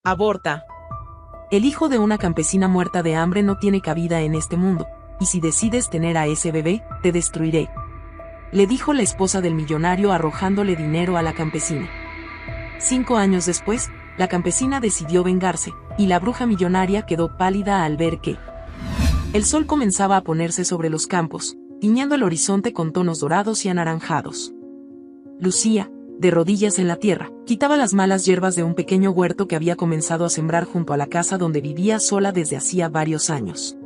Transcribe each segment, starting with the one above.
Aborta. El hijo de una campesina muerta de hambre no tiene cabida en este mundo, y si decides tener a ese bebé, te destruiré. Le dijo la esposa del millonario arrojándole dinero a la campesina. 5 años después, la campesina decidió vengarse, y la bruja millonaria quedó pálida al ver que el sol comenzaba a ponerse sobre los campos, tiñendo el horizonte con tonos dorados y anaranjados. Lucía, de rodillas en la tierra, quitaba las malas hierbas de un pequeño huerto que había comenzado a sembrar junto a la casa donde vivía sola desde hacía varios años.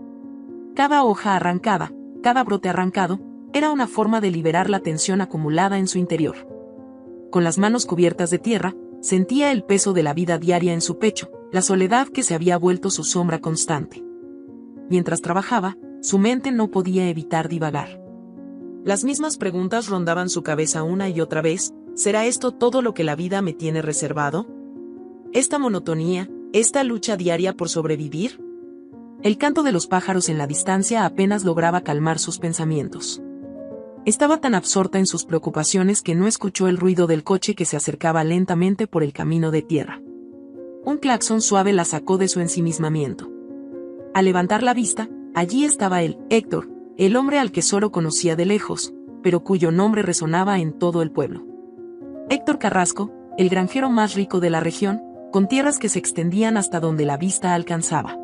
Cada hoja arrancada, cada brote arrancado, era una forma de liberar la tensión acumulada en su interior. Con las manos cubiertas de tierra, sentía el peso de la vida diaria en su pecho, la soledad que se había vuelto su sombra constante. Mientras trabajaba, su mente no podía evitar divagar. Las mismas preguntas rondaban su cabeza una y otra vez. ¿Será esto todo lo que la vida me tiene reservado? ¿Esta monotonía, esta lucha diaria por sobrevivir? El canto de los pájaros en la distancia apenas lograba calmar sus pensamientos. Estaba tan absorta en sus preocupaciones que no escuchó el ruido del coche que se acercaba lentamente por el camino de tierra. Un claxon suave la sacó de su ensimismamiento. Al levantar la vista, allí estaba él, Héctor, el hombre al que solo conocía de lejos, pero cuyo nombre resonaba en todo el pueblo. Héctor Carrasco, el granjero más rico de la región, con tierras que se extendían hasta donde la vista alcanzaba.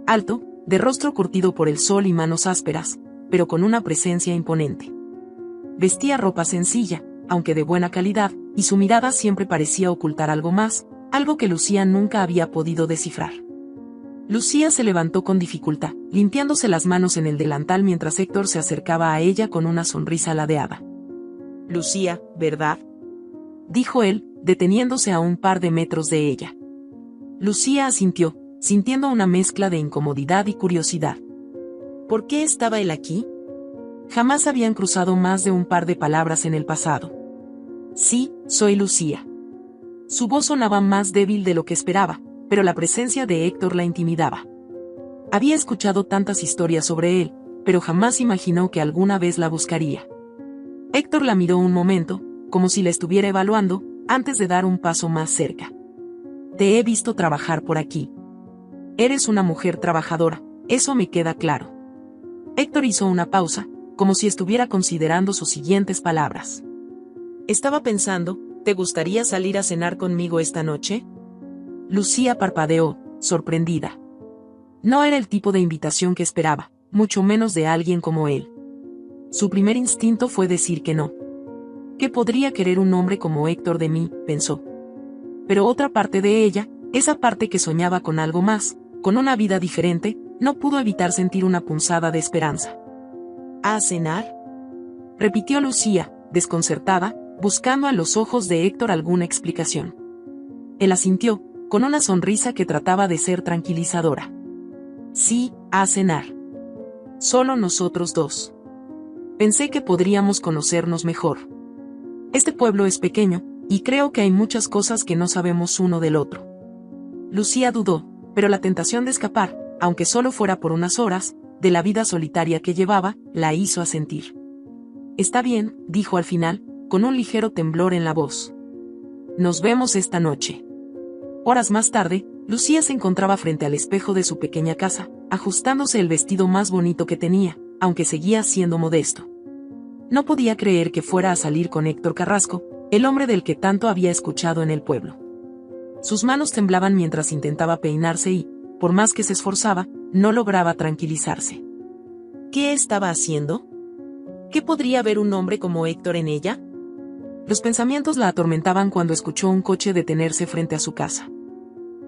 Alto, de rostro curtido por el sol y manos ásperas, pero con una presencia imponente. Vestía ropa sencilla, aunque de buena calidad, y su mirada siempre parecía ocultar algo más, algo que Lucía nunca había podido descifrar. Lucía se levantó con dificultad, limpiándose las manos en el delantal mientras Héctor se acercaba a ella con una sonrisa ladeada. Lucía, ¿verdad?, dijo él, deteniéndose a un par de metros de ella. Lucía asintió, sintiendo una mezcla de incomodidad y curiosidad. ¿Por qué estaba él aquí? Jamás habían cruzado más de un par de palabras en el pasado. Sí, soy Lucía. Su voz sonaba más débil de lo que esperaba, pero la presencia de Héctor la intimidaba. Había escuchado tantas historias sobre él, pero jamás imaginó que alguna vez la buscaría. Héctor la miró un momento, como si la estuviera evaluando, antes de dar un paso más cerca. Te he visto trabajar por aquí. Eres una mujer trabajadora, eso me queda claro. Héctor hizo una pausa, como si estuviera considerando sus siguientes palabras. Estaba pensando, ¿te gustaría salir a cenar conmigo esta noche? Lucía parpadeó, sorprendida. No era el tipo de invitación que esperaba, mucho menos de alguien como él. Su primer instinto fue decir que no. ¿Qué podría querer un hombre como Héctor de mí?, pensó. Pero otra parte de ella, esa parte que soñaba con algo más, con una vida diferente, no pudo evitar sentir una punzada de esperanza. ¿A cenar?, repitió Lucía, desconcertada, buscando a los ojos de Héctor alguna explicación. Él asintió, con una sonrisa que trataba de ser tranquilizadora. Sí, a cenar. Solo nosotros dos. Pensé que podríamos conocernos mejor. Este pueblo es pequeño, y creo que hay muchas cosas que no sabemos uno del otro. Lucía dudó, pero la tentación de escapar, aunque solo fuera por unas horas, de la vida solitaria que llevaba, la hizo asentir. Está bien, dijo al final, con un ligero temblor en la voz. Nos vemos esta noche. Horas más tarde, Lucía se encontraba frente al espejo de su pequeña casa, ajustándose el vestido más bonito que tenía, aunque seguía siendo modesto. No podía creer que fuera a salir con Héctor Carrasco, el hombre del que tanto había escuchado en el pueblo. Sus manos temblaban mientras intentaba peinarse y, por más que se esforzaba, no lograba tranquilizarse. ¿Qué estaba haciendo? ¿Qué podría ver un hombre como Héctor en ella? Los pensamientos la atormentaban cuando escuchó un coche detenerse frente a su casa.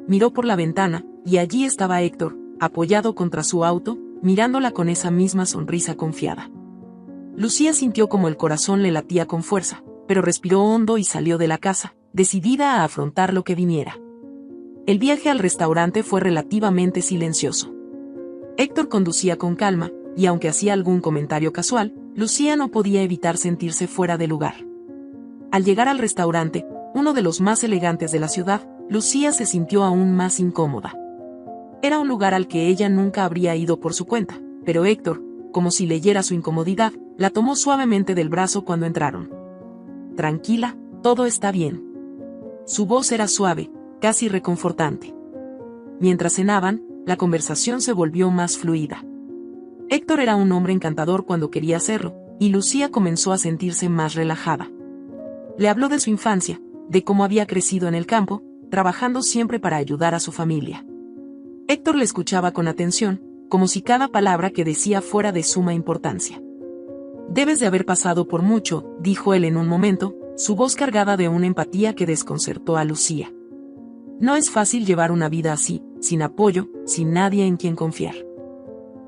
Miró por la ventana, y allí estaba Héctor, apoyado contra su auto, mirándola con esa misma sonrisa confiada. Lucía sintió como el corazón le latía con fuerza, pero respiró hondo y salió de la casa, decidida a afrontar lo que viniera. El viaje al restaurante fue relativamente silencioso. Héctor conducía con calma, y aunque hacía algún comentario casual, Lucía no podía evitar sentirse fuera de lugar. Al llegar al restaurante, uno de los más elegantes de la ciudad, Lucía se sintió aún más incómoda. Era un lugar al que ella nunca habría ido por su cuenta, pero Héctor, como si leyera su incomodidad, la tomó suavemente del brazo cuando entraron. Tranquila, todo está bien. Su voz era suave, casi reconfortante. Mientras cenaban, la conversación se volvió más fluida. Héctor era un hombre encantador cuando quería hacerlo, y Lucía comenzó a sentirse más relajada. Le habló de su infancia, de cómo había crecido en el campo, trabajando siempre para ayudar a su familia. Héctor le escuchaba con atención, como si cada palabra que decía fuera de suma importancia. «Debes de haber pasado por mucho», dijo él en un momento, su voz cargada de una empatía que desconcertó a Lucía. «No es fácil llevar una vida así, sin apoyo, sin nadie en quien confiar».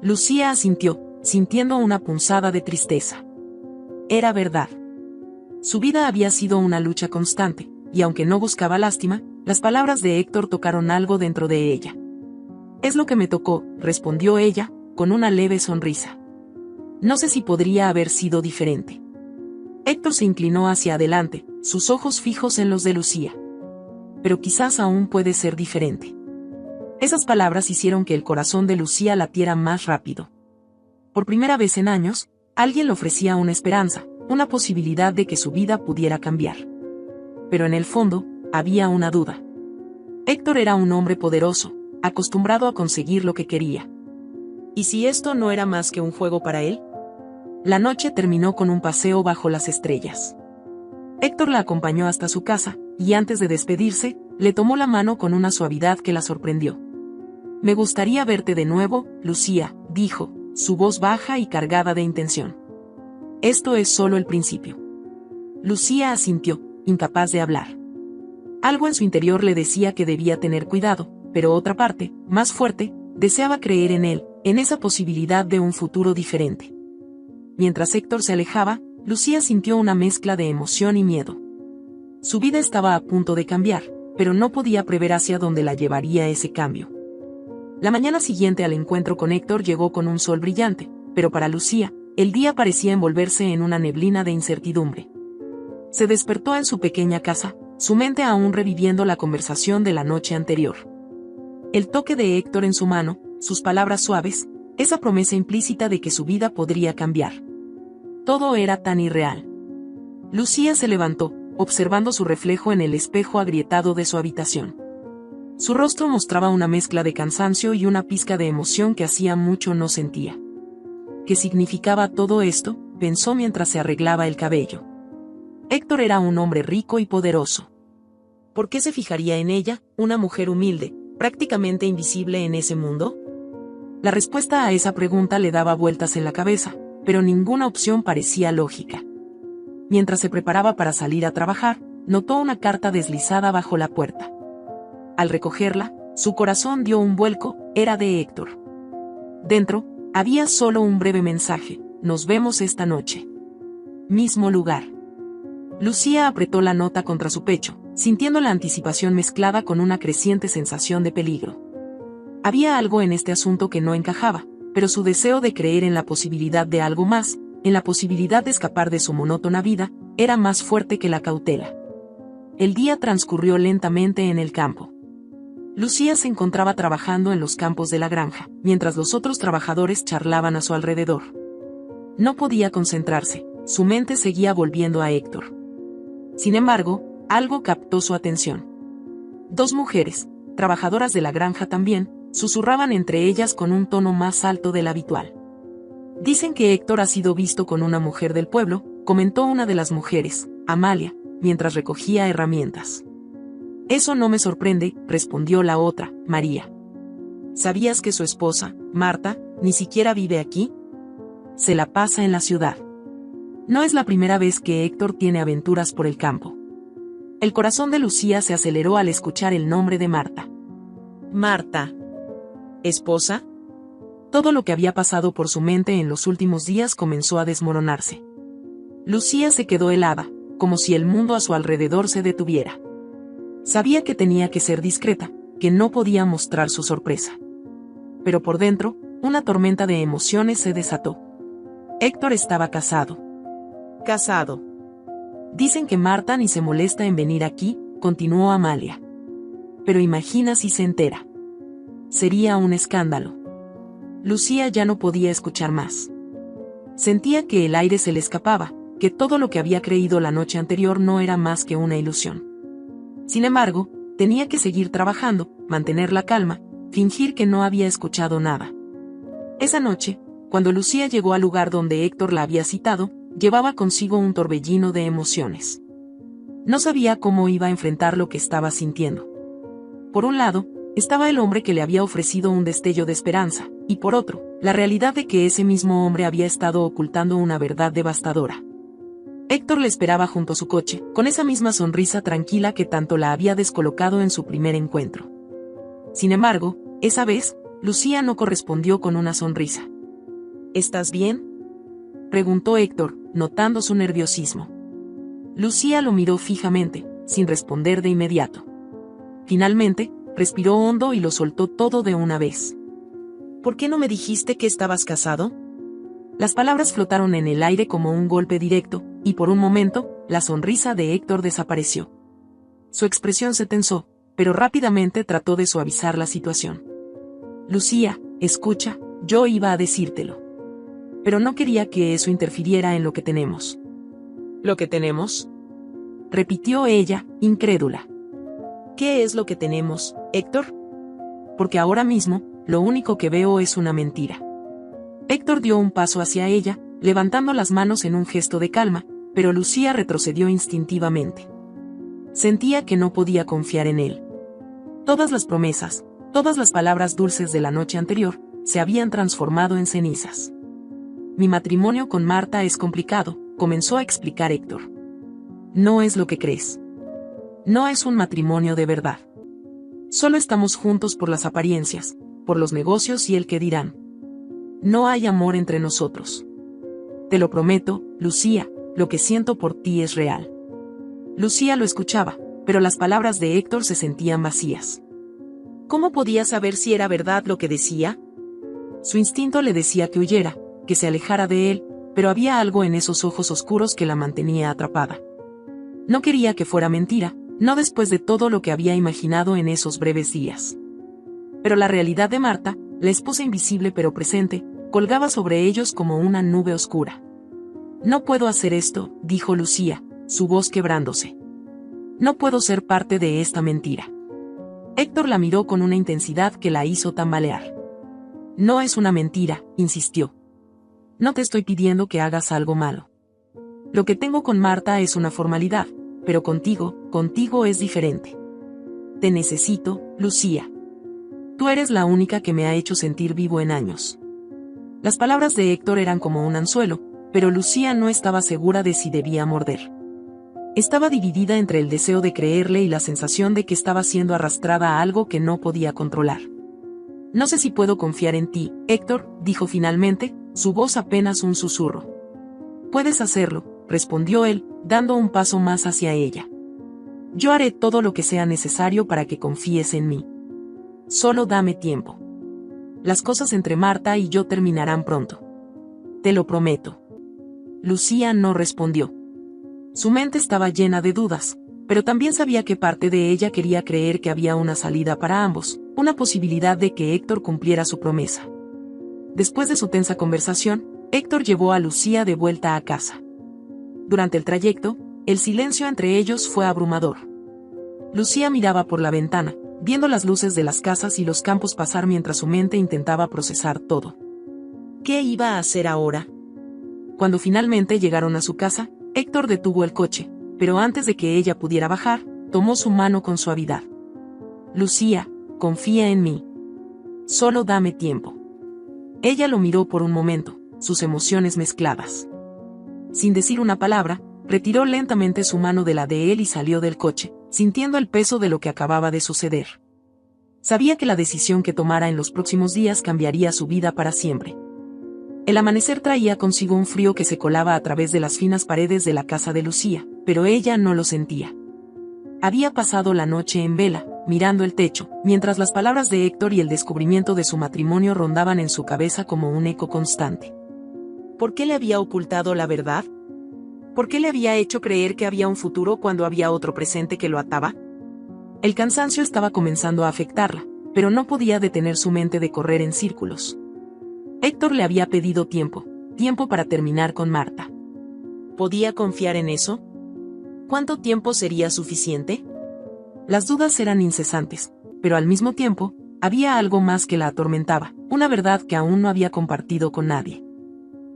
Lucía asintió, sintiendo una punzada de tristeza. Era verdad. Su vida había sido una lucha constante, y aunque no buscaba lástima, las palabras de Héctor tocaron algo dentro de ella. «Es lo que me tocó», respondió ella, con una leve sonrisa. «No sé si podría haber sido diferente». Héctor se inclinó hacia adelante, sus ojos fijos en los de Lucía. «Pero quizás aún puede ser diferente». Esas palabras hicieron que el corazón de Lucía latiera más rápido. Por primera vez en años, alguien le ofrecía una esperanza, una posibilidad de que su vida pudiera cambiar. Pero en el fondo, había una duda. Héctor era un hombre poderoso, acostumbrado a conseguir lo que quería. ¿Y si esto no era más que un juego para él? La noche terminó con un paseo bajo las estrellas. Héctor la acompañó hasta su casa, y antes de despedirse, le tomó la mano con una suavidad que la sorprendió. «Me gustaría verte de nuevo, Lucía», dijo, su voz baja y cargada de intención. «Esto es solo el principio». Lucía asintió, incapaz de hablar. Algo en su interior le decía que debía tener cuidado, pero otra parte, más fuerte, deseaba creer en él, en esa posibilidad de un futuro diferente. Mientras Héctor se alejaba, Lucía sintió una mezcla de emoción y miedo. Su vida estaba a punto de cambiar, pero no podía prever hacia dónde la llevaría ese cambio. La mañana siguiente al encuentro con Héctor llegó con un sol brillante, pero para Lucía, el día parecía envolverse en una neblina de incertidumbre. Se despertó en su pequeña casa, su mente aún reviviendo la conversación de la noche anterior. El toque de Héctor en su mano, sus palabras suaves, esa promesa implícita de que su vida podría cambiar. Todo era tan irreal. Lucía se levantó, observando su reflejo en el espejo agrietado de su habitación. Su rostro mostraba una mezcla de cansancio y una pizca de emoción que hacía mucho no sentía. ¿Qué significaba todo esto?, pensó mientras se arreglaba el cabello. Héctor era un hombre rico y poderoso. ¿Por qué se fijaría en ella, una mujer humilde, prácticamente invisible en ese mundo? La respuesta a esa pregunta le daba vueltas en la cabeza, pero ninguna opción parecía lógica. Mientras se preparaba para salir a trabajar, notó una carta deslizada bajo la puerta. Al recogerla, su corazón dio un vuelco, era de Héctor. Dentro, había solo un breve mensaje: «Nos vemos esta noche. Mismo lugar». Lucía apretó la nota contra su pecho, sintiendo la anticipación mezclada con una creciente sensación de peligro. Había algo en este asunto que no encajaba, pero su deseo de creer en la posibilidad de algo más, en la posibilidad de escapar de su monótona vida, era más fuerte que la cautela. El día transcurrió lentamente en el campo. Lucía se encontraba trabajando en los campos de la granja, mientras los otros trabajadores charlaban a su alrededor. No podía concentrarse, su mente seguía volviendo a Héctor. Sin embargo, algo captó su atención. Dos mujeres, trabajadoras de la granja también, susurraban entre ellas con un tono más alto del habitual. «Dicen que Héctor ha sido visto con una mujer del pueblo», comentó una de las mujeres, Amalia, mientras recogía herramientas. «Eso no me sorprende», respondió la otra, María. «¿Sabías que su esposa, Marta, ni siquiera vive aquí? Se la pasa en la ciudad». No es la primera vez que Héctor tiene aventuras por el campo. El corazón de Lucía se aceleró al escuchar el nombre de Marta. Marta. ¿Esposa? Todo lo que había pasado por su mente en los últimos días comenzó a desmoronarse. Lucía se quedó helada, como si el mundo a su alrededor se detuviera. Sabía que tenía que ser discreta, que no podía mostrar su sorpresa. Pero por dentro, una tormenta de emociones se desató. Héctor estaba casado. Casado. Dicen que Marta ni se molesta en venir aquí, continuó Amalia. Pero imagina si se entera. Sería un escándalo. Lucía ya no podía escuchar más. Sentía que el aire se le escapaba, que todo lo que había creído la noche anterior no era más que una ilusión. Sin embargo, tenía que seguir trabajando, mantener la calma, fingir que no había escuchado nada. Esa noche, cuando Lucía llegó al lugar donde Héctor la había citado, llevaba consigo un torbellino de emociones. No sabía cómo iba a enfrentar lo que estaba sintiendo. Por un lado, estaba el hombre que le había ofrecido un destello de esperanza, y por otro, la realidad de que ese mismo hombre había estado ocultando una verdad devastadora. Héctor le esperaba junto a su coche, con esa misma sonrisa tranquila que tanto la había descolocado en su primer encuentro. Sin embargo, esa vez, Lucía no correspondió con una sonrisa. ¿Estás bien?, preguntó Héctor, notando su nerviosismo. Lucía lo miró fijamente, sin responder de inmediato. Finalmente, respiró hondo y lo soltó todo de una vez. ¿Por qué no me dijiste que estabas casado? Las palabras flotaron en el aire como un golpe directo, y por un momento, la sonrisa de Héctor desapareció. Su expresión se tensó, pero rápidamente trató de suavizar la situación. Lucía, escucha, yo iba a decírtelo. Pero no quería que eso interfiriera en lo que tenemos. ¿Lo que tenemos?, repitió ella, incrédula. ¿Qué es lo que tenemos, Héctor? Porque ahora mismo, lo único que veo es una mentira. Héctor dio un paso hacia ella, levantando las manos en un gesto de calma, pero Lucía retrocedió instintivamente. Sentía que no podía confiar en él. Todas las promesas, todas las palabras dulces de la noche anterior, se habían transformado en cenizas. Mi matrimonio con Marta es complicado, comenzó a explicar Héctor. No es lo que crees. No es un matrimonio de verdad. Solo estamos juntos por las apariencias, por los negocios y el que dirán. No hay amor entre nosotros. Te lo prometo, Lucía, lo que siento por ti es real. Lucía lo escuchaba, pero las palabras de Héctor se sentían vacías. ¿Cómo podía saber si era verdad lo que decía? Su instinto le decía que huyera, que se alejara de él, pero había algo en esos ojos oscuros que la mantenía atrapada. No quería que fuera mentira, no después de todo lo que había imaginado en esos breves días. Pero la realidad de Marta, la esposa invisible pero presente, colgaba sobre ellos como una nube oscura. No puedo hacer esto, dijo Lucía, su voz quebrándose. No puedo ser parte de esta mentira. Héctor la miró con una intensidad que la hizo tambalear. No es una mentira, insistió. No te estoy pidiendo que hagas algo malo. Lo que tengo con Marta es una formalidad, pero contigo es diferente. Te necesito, Lucía. Tú eres la única que me ha hecho sentir vivo en años. Las palabras de Héctor eran como un anzuelo, pero Lucía no estaba segura de si debía morder. Estaba dividida entre el deseo de creerle y la sensación de que estaba siendo arrastrada a algo que no podía controlar. No sé si puedo confiar en ti, Héctor, dijo finalmente, su voz apenas un susurro. Puedes hacerlo, respondió él, dando un paso más hacia ella. Yo haré todo lo que sea necesario para que confíes en mí. Solo dame tiempo. Las cosas entre Marta y yo terminarán pronto. Te lo prometo. Lucía no respondió. Su mente estaba llena de dudas, pero también sabía que parte de ella quería creer que había una salida para ambos, una posibilidad de que Héctor cumpliera su promesa. Después de su tensa conversación, Héctor llevó a Lucía de vuelta a casa. Durante el trayecto, el silencio entre ellos fue abrumador. Lucía miraba por la ventana, viendo las luces de las casas y los campos pasar mientras su mente intentaba procesar todo. ¿Qué iba a hacer ahora? Cuando finalmente llegaron a su casa, Héctor detuvo el coche, pero antes de que ella pudiera bajar, tomó su mano con suavidad. Lucía, confía en mí. Solo dame tiempo. Ella lo miró por un momento, sus emociones mezcladas. Sin decir una palabra, retiró lentamente su mano de la de él y salió del coche, sintiendo el peso de lo que acababa de suceder. Sabía que la decisión que tomara en los próximos días cambiaría su vida para siempre. El amanecer traía consigo un frío que se colaba a través de las finas paredes de la casa de Lucía, pero ella no lo sentía. Había pasado la noche en vela, mirando el techo, mientras las palabras de Héctor y el descubrimiento de su matrimonio rondaban en su cabeza como un eco constante. ¿Por qué le había ocultado la verdad? ¿Por qué le había hecho creer que había un futuro cuando había otro presente que lo ataba? El cansancio estaba comenzando a afectarla, pero no podía detener su mente de correr en círculos. Héctor le había pedido tiempo para terminar con Marta. ¿Podía confiar en eso? ¿Cuánto tiempo sería suficiente? Las dudas eran incesantes, pero al mismo tiempo, había algo más que la atormentaba, una verdad que aún no había compartido con nadie.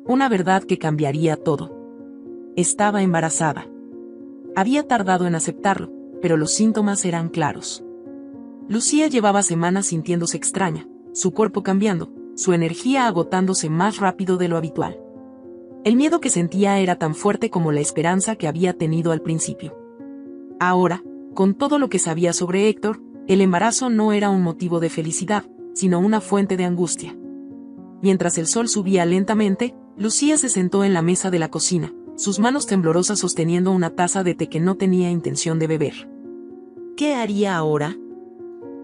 Una verdad que cambiaría todo. Estaba embarazada. Había tardado en aceptarlo, pero los síntomas eran claros. Lucía llevaba semanas sintiéndose extraña, su cuerpo cambiando, su energía agotándose más rápido de lo habitual. El miedo que sentía era tan fuerte como la esperanza que había tenido al principio. Ahora, con todo lo que sabía sobre Héctor, el embarazo no era un motivo de felicidad, sino una fuente de angustia. Mientras el sol subía lentamente, Lucía se sentó en la mesa de la cocina, sus manos temblorosas sosteniendo una taza de té que no tenía intención de beber. ¿Qué haría ahora?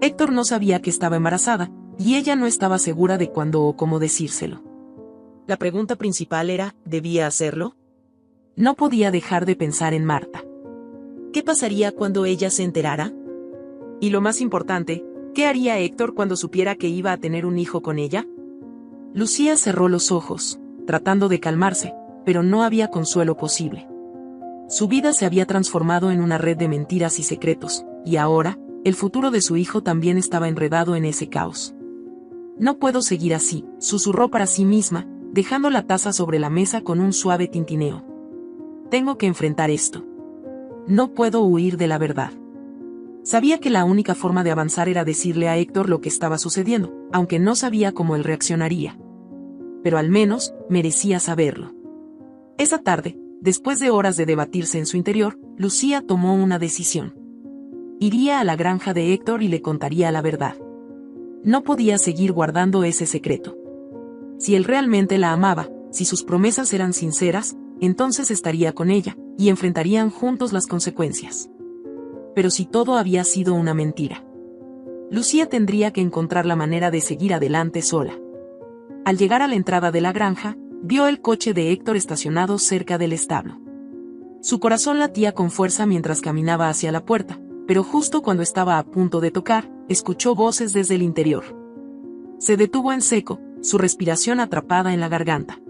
Héctor no sabía que estaba embarazada, y ella no estaba segura de cuándo o cómo decírselo. La pregunta principal era, ¿debía hacerlo? No podía dejar de pensar en Marta. ¿Qué pasaría cuando ella se enterara? Y lo más importante, ¿qué haría Héctor cuando supiera que iba a tener un hijo con ella? Lucía cerró los ojos, tratando de calmarse, pero no había consuelo posible. Su vida se había transformado en una red de mentiras y secretos, y ahora, el futuro de su hijo también estaba enredado en ese caos. No puedo seguir así, susurró para sí misma, dejando la taza sobre la mesa con un suave tintineo. Tengo que enfrentar esto. No puedo huir de la verdad. Sabía que la única forma de avanzar era decirle a Héctor lo que estaba sucediendo, aunque no sabía cómo él reaccionaría. Pero al menos, merecía saberlo. Esa tarde, después de horas de debatirse en su interior, Lucía tomó una decisión. Iría a la granja de Héctor y le contaría la verdad. No podía seguir guardando ese secreto. Si él realmente la amaba, si sus promesas eran sinceras, entonces estaría con ella, y enfrentarían juntos las consecuencias. Pero si todo había sido una mentira, Lucía tendría que encontrar la manera de seguir adelante sola. Al llegar a la entrada de la granja, vio el coche de Héctor estacionado cerca del establo. Su corazón latía con fuerza mientras caminaba hacia la puerta, pero justo cuando estaba a punto de tocar, escuchó voces desde el interior. Se detuvo en seco, su respiración atrapada en la garganta.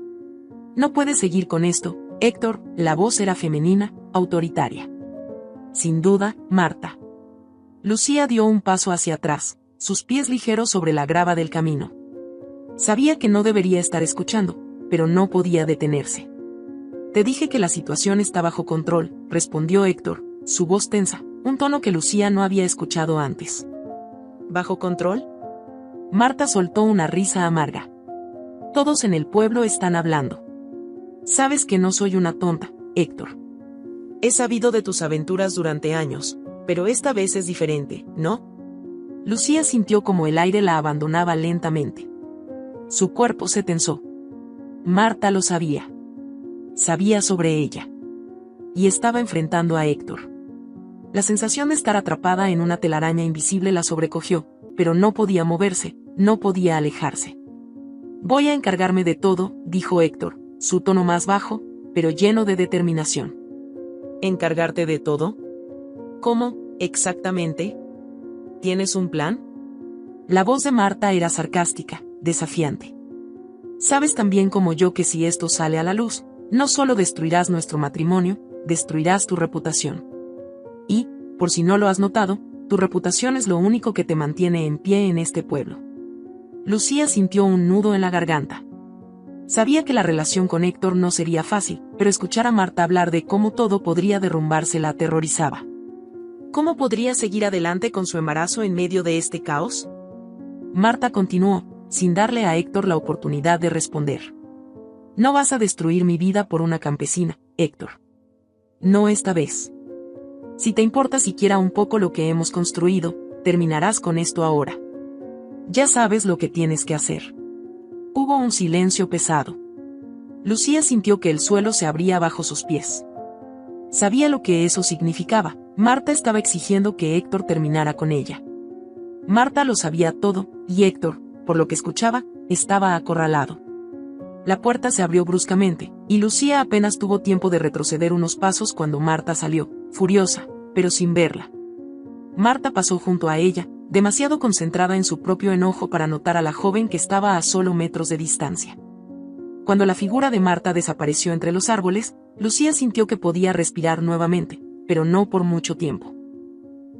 No puedes seguir con esto, Héctor, la voz era femenina, autoritaria. Sin duda, Marta. Lucía dio un paso hacia atrás, sus pies ligeros sobre la grava del camino. Sabía que no debería estar escuchando, pero no podía detenerse. Te dije que la situación está bajo control, respondió Héctor, su voz tensa, un tono que Lucía no había escuchado antes. ¿Bajo control? Marta soltó una risa amarga. Todos en el pueblo están hablando. Sabes que no soy una tonta, Héctor. He sabido de tus aventuras durante años, pero esta vez es diferente, ¿no? Lucía sintió como el aire la abandonaba lentamente. Su cuerpo se tensó. Marta lo sabía. Sabía sobre ella. Y estaba enfrentando a Héctor. La sensación de estar atrapada en una telaraña invisible la sobrecogió, pero no podía moverse, no podía alejarse. Voy a encargarme de todo, dijo Héctor, su tono más bajo, pero lleno de determinación. ¿Encargarte de todo? ¿Cómo, exactamente? ¿Tienes un plan? La voz de Marta era sarcástica, desafiante. Sabes tan bien como yo que si esto sale a la luz, no solo destruirás nuestro matrimonio, destruirás tu reputación. Y, por si no lo has notado, tu reputación es lo único que te mantiene en pie en este pueblo. Lucía sintió un nudo en la garganta. Sabía que la relación con Héctor no sería fácil, pero escuchar a Marta hablar de cómo todo podría derrumbarse la aterrorizaba. ¿Cómo podría seguir adelante con su embarazo en medio de este caos? Marta continuó, sin darle a Héctor la oportunidad de responder. No vas a destruir mi vida por una campesina, Héctor. No esta vez. Si te importa siquiera un poco lo que hemos construido, terminarás con esto ahora. Ya sabes lo que tienes que hacer. Hubo un silencio pesado. Lucía sintió que el suelo se abría bajo sus pies. Sabía lo que eso significaba. Marta estaba exigiendo que Héctor terminara con ella. Marta lo sabía todo, y Héctor, por lo que escuchaba, estaba acorralado. La puerta se abrió bruscamente, y Lucía apenas tuvo tiempo de retroceder unos pasos cuando Marta salió, furiosa, pero sin verla. Marta pasó junto a ella, demasiado concentrada en su propio enojo para notar a la joven que estaba a solo metros de distancia. Cuando la figura de Marta desapareció entre los árboles, Lucía sintió que podía respirar nuevamente, pero no por mucho tiempo.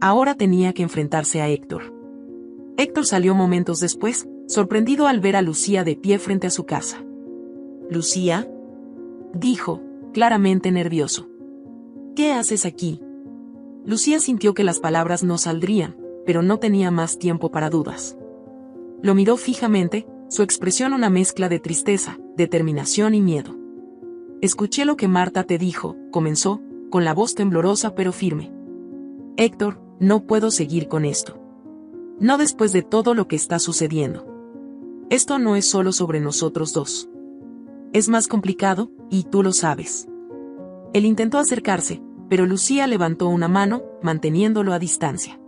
Ahora tenía que enfrentarse a Héctor. Héctor salió momentos después, sorprendido al ver a Lucía de pie frente a su casa. «¿Lucía?», dijo, claramente nervioso. «¿Qué haces aquí?». Lucía sintió que las palabras no saldrían, pero no tenía más tiempo para dudas. Lo miró fijamente, su expresión una mezcla de tristeza, determinación y miedo. «Escuché lo que Marta te dijo», comenzó, con la voz temblorosa pero firme. «Héctor, no puedo seguir con esto. No después de todo lo que está sucediendo. Esto no es solo sobre nosotros dos. Es más complicado, y tú lo sabes». Él intentó acercarse, pero Lucía levantó una mano, manteniéndolo a distancia.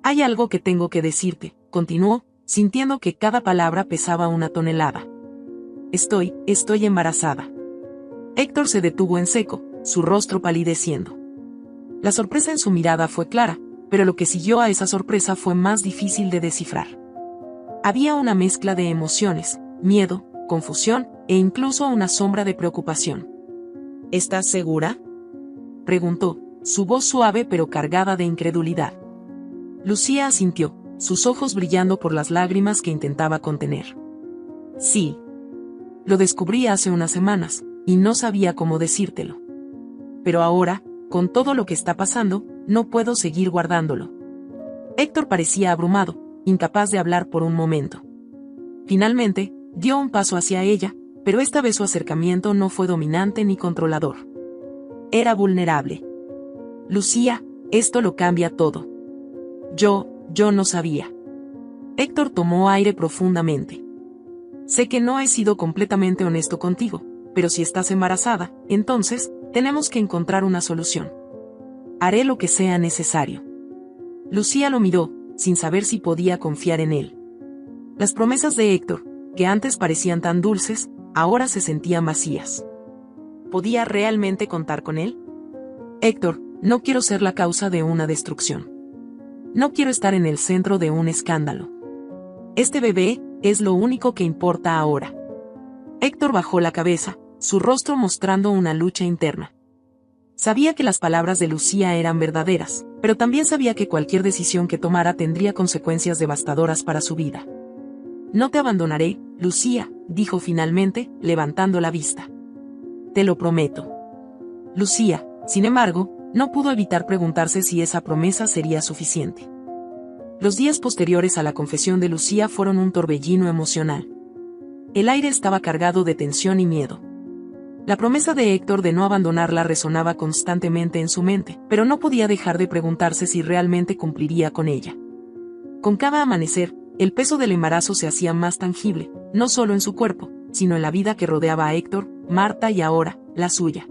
«Hay algo que tengo que decirte», continuó, sintiendo que cada palabra pesaba una tonelada. Estoy embarazada». Héctor se detuvo en seco, su rostro palideciendo. La sorpresa en su mirada fue clara, pero lo que siguió a esa sorpresa fue más difícil de descifrar. Había una mezcla de emociones, miedo, confusión, e incluso una sombra de preocupación. «¿Estás segura?», preguntó, su voz suave pero cargada de incredulidad. Lucía asintió, sus ojos brillando por las lágrimas que intentaba contener. «Sí. Lo descubrí hace unas semanas, y no sabía cómo decírtelo. Pero ahora, con todo lo que está pasando, no puedo seguir guardándolo». Héctor parecía abrumado, incapaz de hablar por un momento. Finalmente, dio un paso hacia ella, pero esta vez su acercamiento no fue dominante ni controlador. Era vulnerable. «Lucía, esto lo cambia todo. Yo no sabía». Héctor tomó aire profundamente. «Sé que no he sido completamente honesto contigo, pero si estás embarazada, entonces, tenemos que encontrar una solución. Haré lo que sea necesario». Lucía lo miró, sin saber si podía confiar en él. Las promesas de Héctor, que antes parecían tan dulces, ahora se sentían vacías. ¿Podía realmente contar con él? «Héctor, no quiero ser la causa de una destrucción. No quiero estar en el centro de un escándalo. Este bebé es lo único que importa ahora». Héctor bajó la cabeza, su rostro mostrando una lucha interna. Sabía que las palabras de Lucía eran verdaderas, pero también sabía que cualquier decisión que tomara tendría consecuencias devastadoras para su vida. «No te abandonaré, Lucía», dijo finalmente, levantando la vista. «Te lo prometo». Lucía, sin embargo, no pudo evitar preguntarse si esa promesa sería suficiente. Los días posteriores a la confesión de Lucía fueron un torbellino emocional. El aire estaba cargado de tensión y miedo. La promesa de Héctor de no abandonarla resonaba constantemente en su mente, pero no podía dejar de preguntarse si realmente cumpliría con ella. Con cada amanecer, el peso del embarazo se hacía más tangible, no solo en su cuerpo, sino en la vida que rodeaba a Héctor, Marta y ahora, la suya.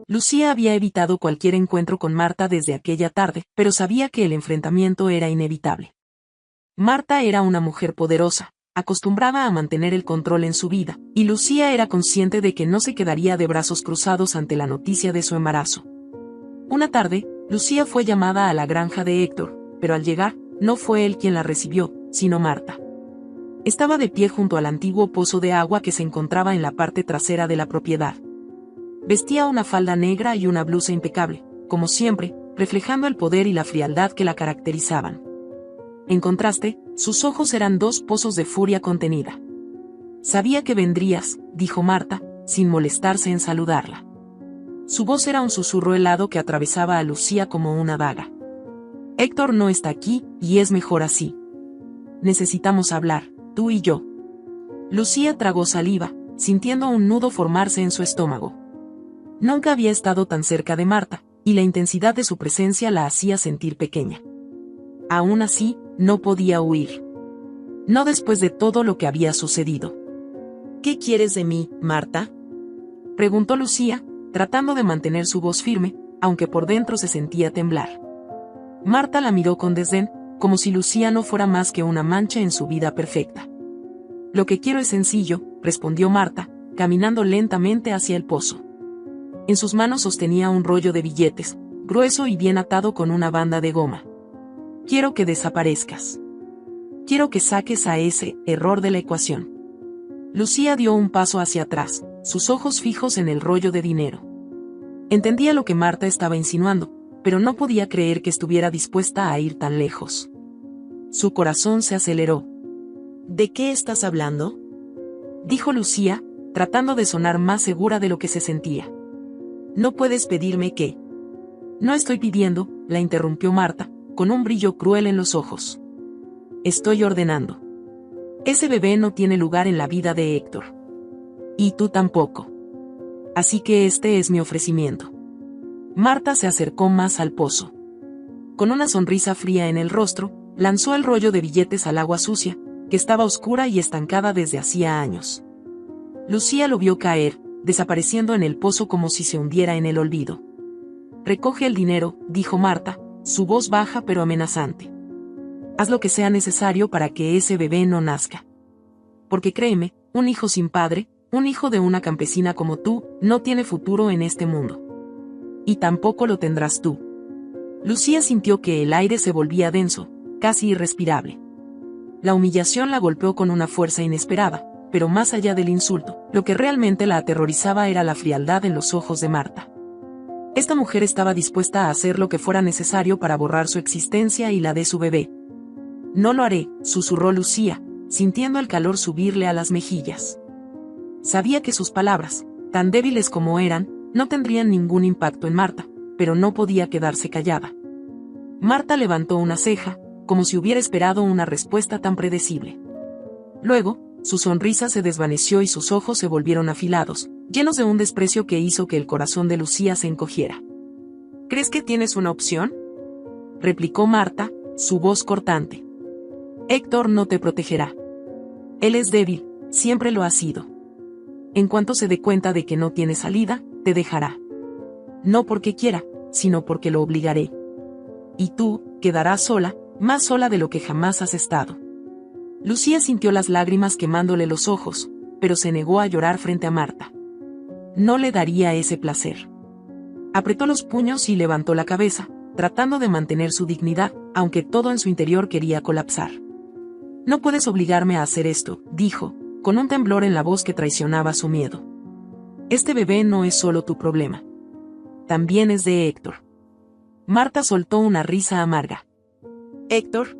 Lucía había evitado cualquier encuentro con Marta desde aquella tarde, pero sabía que el enfrentamiento era inevitable. Marta era una mujer poderosa, acostumbrada a mantener el control en su vida, y Lucía era consciente de que no se quedaría de brazos cruzados ante la noticia de su embarazo. Una tarde, Lucía fue llamada a la granja de Héctor, pero al llegar, no fue él quien la recibió, sino Marta. Estaba de pie junto al antiguo pozo de agua que se encontraba en la parte trasera de la propiedad. Vestía una falda negra y una blusa impecable, como siempre, reflejando el poder y la frialdad que la caracterizaban. En contraste, sus ojos eran dos pozos de furia contenida. «Sabía que vendrías», dijo Marta, sin molestarse en saludarla. Su voz era un susurro helado que atravesaba a Lucía como una daga. «Héctor no está aquí, y es mejor así. Necesitamos hablar, tú y yo». Lucía tragó saliva, sintiendo un nudo formarse en su estómago. Nunca había estado tan cerca de Marta, y la intensidad de su presencia la hacía sentir pequeña. Aún así, no podía huir. No después de todo lo que había sucedido. «¿Qué quieres de mí, Marta?», preguntó Lucía, tratando de mantener su voz firme, aunque por dentro se sentía temblar. Marta la miró con desdén, como si Lucía no fuera más que una mancha en su vida perfecta. «Lo que quiero es sencillo», respondió Marta, caminando lentamente hacia el pozo. En sus manos sostenía un rollo de billetes, grueso y bien atado con una banda de goma. «Quiero que desaparezcas. Quiero que saques a ese error de la ecuación». Lucía dio un paso hacia atrás, sus ojos fijos en el rollo de dinero. Entendía lo que Marta estaba insinuando, pero no podía creer que estuviera dispuesta a ir tan lejos. Su corazón se aceleró. ¿De qué estás hablando?, dijo Lucía, tratando de sonar más segura de lo que se sentía. No puedes pedirme que... No estoy pidiendo, la interrumpió Marta, con un brillo cruel en los ojos. Estoy ordenando. Ese bebé no tiene lugar en la vida de Héctor. Y tú tampoco. Así que este es mi ofrecimiento. Marta se acercó más al pozo. Con una sonrisa fría en el rostro, lanzó el rollo de billetes al agua sucia, que estaba oscura y estancada desde hacía años. Lucía lo vio caer, desapareciendo en el pozo como si se hundiera en el olvido. Recoge el dinero, dijo Marta, su voz baja pero amenazante. Haz lo que sea necesario para que ese bebé no nazca. Porque créeme, un hijo sin padre, un hijo de una campesina como tú, no tiene futuro en este mundo. Y tampoco lo tendrás tú. Lucía sintió que el aire se volvía denso, casi irrespirable. La humillación la golpeó con una fuerza inesperada, pero más allá del insulto, lo que realmente la aterrorizaba era la frialdad en los ojos de Marta. Esta mujer estaba dispuesta a hacer lo que fuera necesario para borrar su existencia y la de su bebé. No lo haré, susurró Lucía, sintiendo el calor subirle a las mejillas. Sabía que sus palabras, tan débiles como eran, no tendrían ningún impacto en Marta, pero no podía quedarse callada. Marta levantó una ceja, como si hubiera esperado una respuesta tan predecible. Luego, su sonrisa se desvaneció y sus ojos se volvieron afilados, llenos de un desprecio que hizo que el corazón de Lucía se encogiera. ¿Crees que tienes una opción?, replicó Marta, su voz cortante. Héctor no te protegerá. Él es débil, siempre lo ha sido. En cuanto se dé cuenta de que no tiene salida, te dejará. No porque quiera, sino porque lo obligaré. Y tú, quedarás sola, más sola de lo que jamás has estado. Lucía sintió las lágrimas quemándole los ojos, pero se negó a llorar frente a Marta. No le daría ese placer. Apretó los puños y levantó la cabeza, tratando de mantener su dignidad, aunque todo en su interior quería colapsar. No puedes obligarme a hacer esto, dijo, con un temblor en la voz que traicionaba su miedo. Este bebé no es solo tu problema. También es de Héctor. Marta soltó una risa amarga. ¿Héctor?,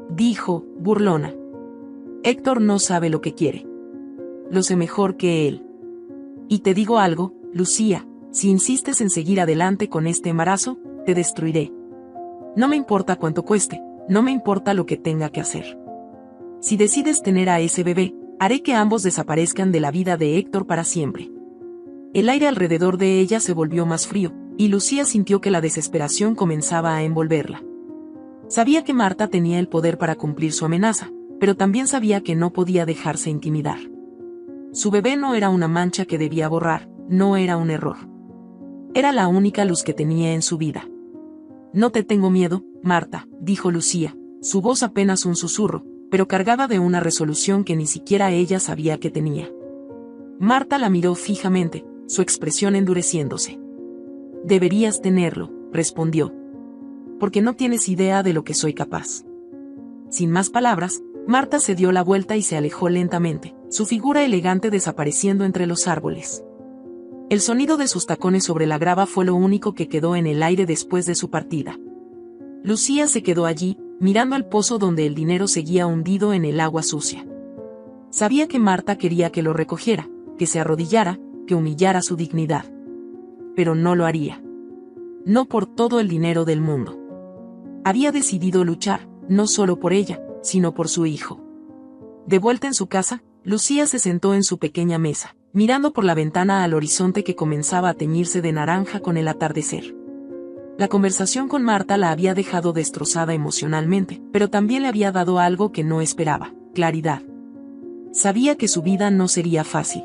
dijo, burlona. Héctor no sabe lo que quiere. Lo sé mejor que él. Y te digo algo, Lucía, si insistes en seguir adelante con este embarazo, te destruiré. No me importa cuánto cueste, no me importa lo que tenga que hacer. Si decides tener a ese bebé, haré que ambos desaparezcan de la vida de Héctor para siempre. El aire alrededor de ella se volvió más frío, y Lucía sintió que la desesperación comenzaba a envolverla. Sabía que Marta tenía el poder para cumplir su amenaza, pero también sabía que no podía dejarse intimidar. Su bebé no era una mancha que debía borrar, no era un error. Era la única luz que tenía en su vida. No te tengo miedo, Marta, dijo Lucía, su voz apenas un susurro, pero cargada de una resolución que ni siquiera ella sabía que tenía. Marta la miró fijamente, su expresión endureciéndose. Deberías tenerlo, respondió. Porque no tienes idea de lo que soy capaz. Sin más palabras, Marta se dio la vuelta y se alejó lentamente, su figura elegante desapareciendo entre los árboles. El sonido de sus tacones sobre la grava fue lo único que quedó en el aire después de su partida. Lucía se quedó allí, mirando el pozo donde el dinero seguía hundido en el agua sucia. Sabía que Marta quería que lo recogiera, que se arrodillara, que humillara su dignidad. Pero no lo haría. No por todo el dinero del mundo. Había decidido luchar, no solo por ella, sino por su hijo. De vuelta en su casa, Lucía se sentó en su pequeña mesa, mirando por la ventana al horizonte que comenzaba a teñirse de naranja con el atardecer. La conversación con Marta la había dejado destrozada emocionalmente, pero también le había dado algo que no esperaba: claridad. Sabía que su vida no sería fácil.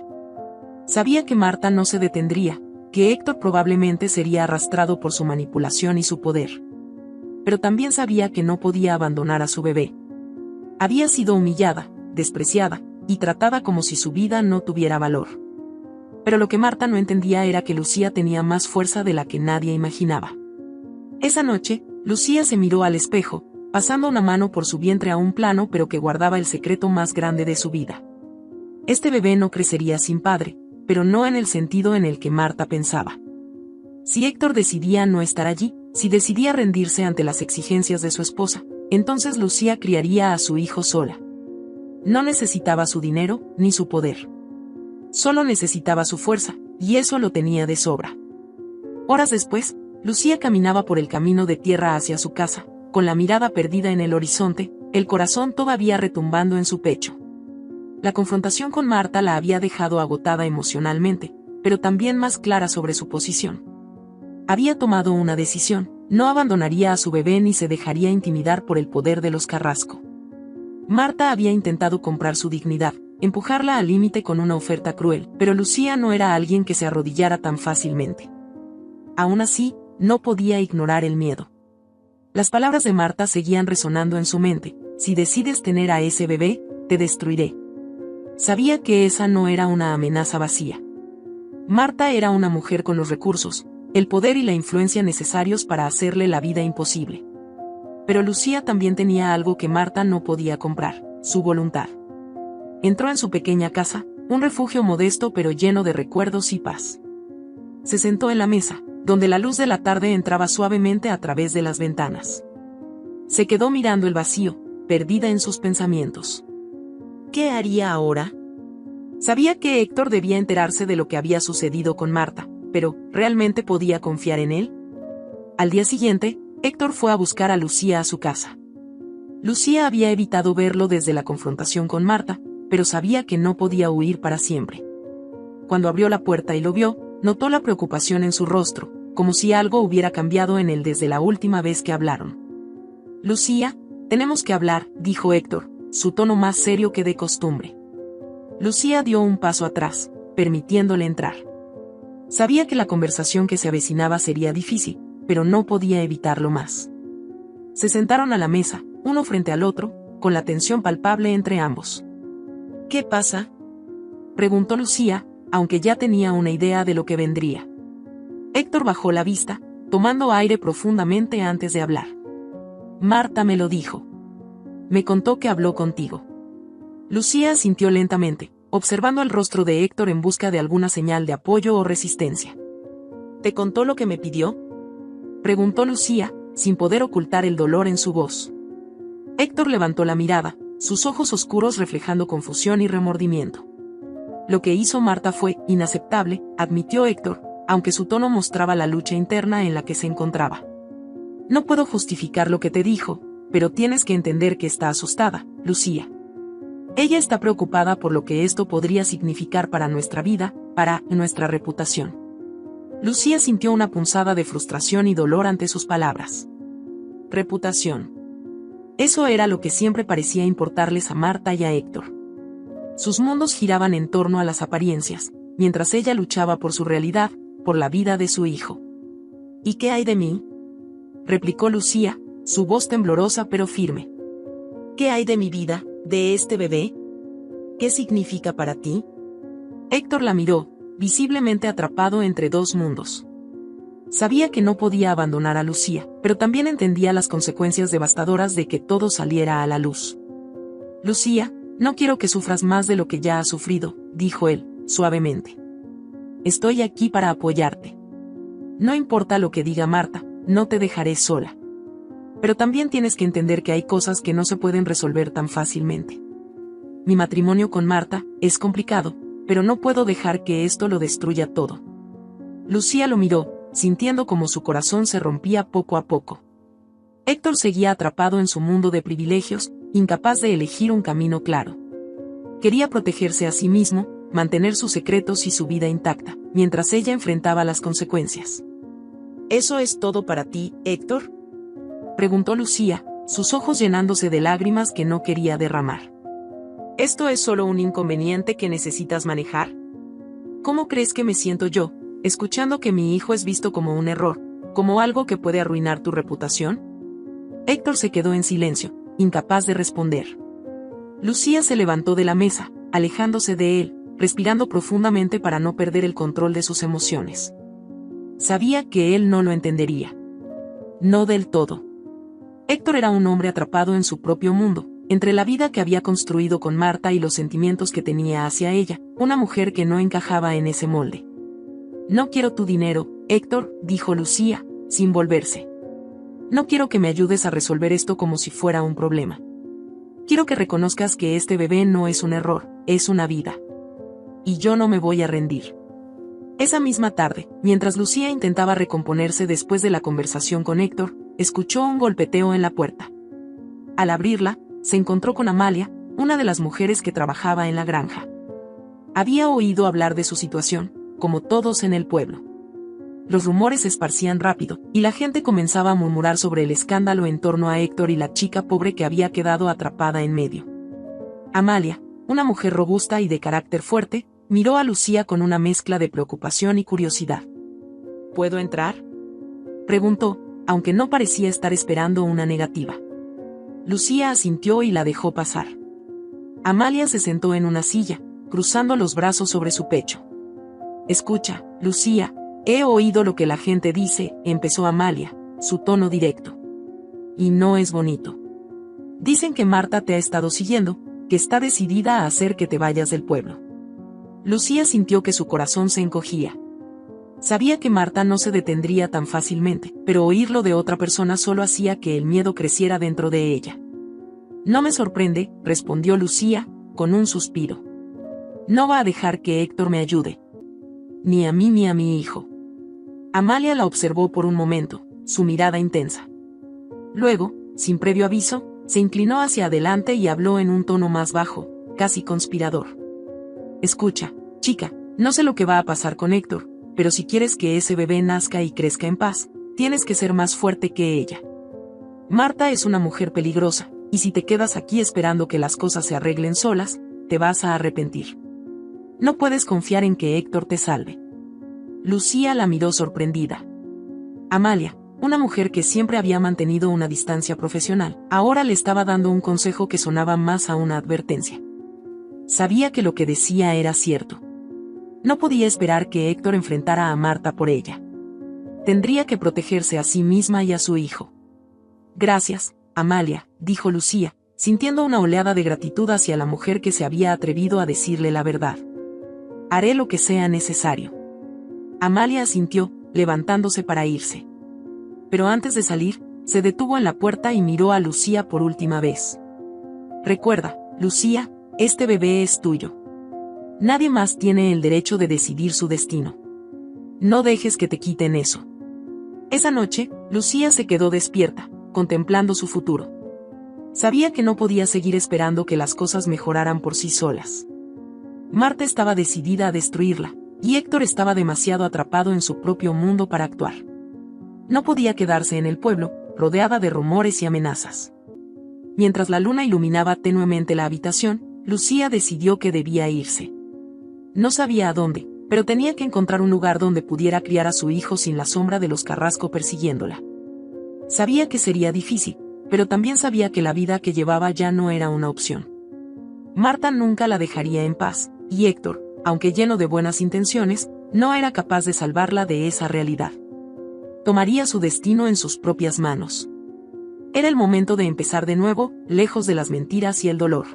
Sabía que Marta no se detendría, que Héctor probablemente sería arrastrado por su manipulación y su poder. Pero también sabía que no podía abandonar a su bebé. Había sido humillada, despreciada, y tratada como si su vida no tuviera valor. Pero lo que Marta no entendía era que Lucía tenía más fuerza de la que nadie imaginaba. Esa noche, Lucía se miró al espejo, pasando una mano por su vientre aún plano pero que guardaba el secreto más grande de su vida. Este bebé no crecería sin padre, pero no en el sentido en el que Marta pensaba. Si Héctor decidía no estar allí, Si decidía rendirse ante las exigencias de su esposa, entonces Lucía criaría a su hijo sola. No necesitaba su dinero, ni su poder. Solo necesitaba su fuerza, y eso lo tenía de sobra. Horas después, Lucía caminaba por el camino de tierra hacia su casa, con la mirada perdida en el horizonte, el corazón todavía retumbando en su pecho. La confrontación con Marta la había dejado agotada emocionalmente, pero también más clara sobre su posición. Había tomado una decisión: no abandonaría a su bebé ni se dejaría intimidar por el poder de los Carrasco. Marta había intentado comprar su dignidad, empujarla al límite con una oferta cruel, pero Lucía no era alguien que se arrodillara tan fácilmente. Aún así, no podía ignorar el miedo. Las palabras de Marta seguían resonando en su mente: si decides tener a ese bebé, te destruiré. Sabía que esa no era una amenaza vacía. Marta era una mujer con los recursos, el poder y la influencia necesarios para hacerle la vida imposible. Pero Lucía también tenía algo que Marta no podía comprar: su voluntad. Entró en su pequeña casa, un refugio modesto pero lleno de recuerdos y paz. Se sentó en la mesa, donde la luz de la tarde entraba suavemente a través de las ventanas. Se quedó mirando el vacío, perdida en sus pensamientos. ¿Qué haría ahora? Sabía que Héctor debía enterarse de lo que había sucedido con Marta, pero ¿realmente podía confiar en él? Al día siguiente, Héctor fue a buscar a Lucía a su casa. Lucía había evitado verlo desde la confrontación con Marta, pero sabía que no podía huir para siempre. Cuando abrió la puerta y lo vio, notó la preocupación en su rostro, como si algo hubiera cambiado en él desde la última vez que hablaron. Lucía, tenemos que hablar, dijo Héctor, su tono más serio que de costumbre. Lucía dio un paso atrás, permitiéndole entrar. Sabía que la conversación que se avecinaba sería difícil, pero no podía evitarlo más. Se sentaron a la mesa, uno frente al otro, con la tensión palpable entre ambos. ¿Qué pasa?, preguntó Lucía, aunque ya tenía una idea de lo que vendría. Héctor bajó la vista, tomando aire profundamente antes de hablar. Marta me lo dijo. Me contó que habló contigo. Lucía asintió lentamente, observando el rostro de Héctor en busca de alguna señal de apoyo o resistencia. ¿Te contó lo que me pidió?, preguntó Lucía, sin poder ocultar el dolor en su voz. Héctor levantó la mirada, sus ojos oscuros reflejando confusión y remordimiento. Lo que hizo Marta fue inaceptable, admitió Héctor, aunque su tono mostraba la lucha interna en la que se encontraba. No puedo justificar lo que te dijo, pero tienes que entender que está asustada, Lucía. Ella está preocupada por lo que esto podría significar para nuestra vida, para nuestra reputación. Lucía sintió una punzada de frustración y dolor ante sus palabras. Reputación. Eso era lo que siempre parecía importarles a Marta y a Héctor. Sus mundos giraban en torno a las apariencias, mientras ella luchaba por su realidad, por la vida de su hijo. ¿Y qué hay de mí?, replicó Lucía, su voz temblorosa pero firme. ¿Qué hay de mi vida, de este bebé? ¿Qué significa para ti? Héctor la miró, visiblemente atrapado entre dos mundos. Sabía que no podía abandonar a Lucía, pero también entendía las consecuencias devastadoras de que todo saliera a la luz. Lucía, no quiero que sufras más de lo que ya has sufrido, dijo él, suavemente. Estoy aquí para apoyarte. No importa lo que diga Marta, no te dejaré sola. Pero también tienes que entender que hay cosas que no se pueden resolver tan fácilmente. Mi matrimonio con Marta es complicado, pero no puedo dejar que esto lo destruya todo. Lucía lo miró, sintiendo como su corazón se rompía poco a poco. Héctor seguía atrapado en su mundo de privilegios, incapaz de elegir un camino claro. Quería protegerse a sí mismo, mantener sus secretos y su vida intacta, mientras ella enfrentaba las consecuencias. ¿Eso es todo para ti, Héctor?, preguntó Lucía, sus ojos llenándose de lágrimas que no quería derramar. ¿Esto es solo un inconveniente que necesitas manejar? ¿Cómo crees que me siento yo, escuchando que mi hijo es visto como un error, como algo que puede arruinar tu reputación? Héctor se quedó en silencio, incapaz de responder. Lucía se levantó de la mesa, alejándose de él, respirando profundamente para no perder el control de sus emociones. Sabía que él no lo entendería. No del todo. Héctor era un hombre atrapado en su propio mundo, entre la vida que había construido con Marta y los sentimientos que tenía hacia ella, una mujer que no encajaba en ese molde. No quiero tu dinero, Héctor, dijo Lucía, sin volverse. No quiero que me ayudes a resolver esto como si fuera un problema. Quiero que reconozcas que este bebé no es un error, es una vida. Y yo no me voy a rendir. Esa misma tarde, mientras Lucía intentaba recomponerse después de la conversación con Héctor, escuchó un golpeteo en la puerta. Al abrirla, se encontró con Amalia, una de las mujeres que trabajaba en la granja. Había oído hablar de su situación, como todos en el pueblo. Los rumores se esparcían rápido, y la gente comenzaba a murmurar sobre el escándalo en torno a Héctor y la chica pobre que había quedado atrapada en medio. Amalia, una mujer robusta y de carácter fuerte, miró a Lucía con una mezcla de preocupación y curiosidad. ¿Puedo entrar?, preguntó, aunque no parecía estar esperando una negativa. Lucía asintió y la dejó pasar. Amalia se sentó en una silla, cruzando los brazos sobre su pecho. Escucha, Lucía, he oído lo que la gente dice, empezó Amalia, su tono directo. Y no es bonito. Dicen que Marta te ha estado siguiendo, que está decidida a hacer que te vayas del pueblo. Lucía sintió que su corazón se encogía. Sabía que Marta no se detendría tan fácilmente, pero oírlo de otra persona solo hacía que el miedo creciera dentro de ella. No me sorprende, respondió Lucía, con un suspiro. No va a dejar que Héctor me ayude. Ni a mí ni a mi hijo. Amalia la observó por un momento, su mirada intensa. Luego, sin previo aviso, se inclinó hacia adelante y habló en un tono más bajo, casi conspirador. Escucha, chica, no sé lo que va a pasar con Héctor, pero si quieres que ese bebé nazca y crezca en paz, tienes que ser más fuerte que ella. Marta es una mujer peligrosa, y si te quedas aquí esperando que las cosas se arreglen solas, te vas a arrepentir. No puedes confiar en que Héctor te salve. Lucía la miró sorprendida. Amalia, una mujer que siempre había mantenido una distancia profesional, ahora le estaba dando un consejo que sonaba más a una advertencia. Sabía que lo que decía era cierto. No podía esperar que Héctor enfrentara a Marta por ella. Tendría que protegerse a sí misma y a su hijo. Gracias, Amalia, dijo Lucía, sintiendo una oleada de gratitud hacia la mujer que se había atrevido a decirle la verdad. Haré lo que sea necesario. Amalia asintió, levantándose para irse. Pero antes de salir, se detuvo en la puerta y miró a Lucía por última vez. Recuerda, Lucía, este bebé es tuyo. Nadie más tiene el derecho de decidir su destino. No dejes que te quiten eso. Esa noche, Lucía se quedó despierta, contemplando su futuro. Sabía que no podía seguir esperando que las cosas mejoraran por sí solas. Marta estaba decidida a destruirla, y Héctor estaba demasiado atrapado en su propio mundo para actuar. No podía quedarse en el pueblo, rodeada de rumores y amenazas. Mientras la luna iluminaba tenuemente la habitación, Lucía decidió que debía irse. No sabía a dónde, pero tenía que encontrar un lugar donde pudiera criar a su hijo sin la sombra de los Carrasco persiguiéndola. Sabía que sería difícil, pero también sabía que la vida que llevaba ya no era una opción. Marta nunca la dejaría en paz, y Héctor, aunque lleno de buenas intenciones, no era capaz de salvarla de esa realidad. Tomaría su destino en sus propias manos. Era el momento de empezar de nuevo, lejos de las mentiras y el dolor.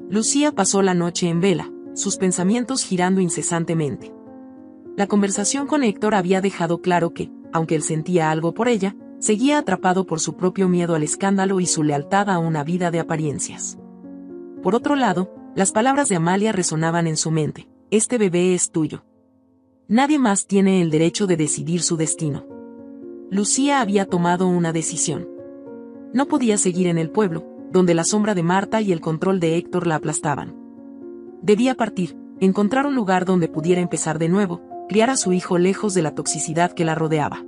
Lucía pasó la noche en vela, sus pensamientos girando incesantemente. La conversación con Héctor había dejado claro que, aunque él sentía algo por ella, seguía atrapado por su propio miedo al escándalo y su lealtad a una vida de apariencias. Por otro lado, las palabras de Amalia resonaban en su mente: este bebé es tuyo. Nadie más tiene el derecho de decidir su destino. Lucía había tomado una decisión. No podía seguir en el pueblo, donde la sombra de Marta y el control de Héctor la aplastaban. Debía partir, encontrar un lugar donde pudiera empezar de nuevo, criar a su hijo lejos de la toxicidad que la rodeaba.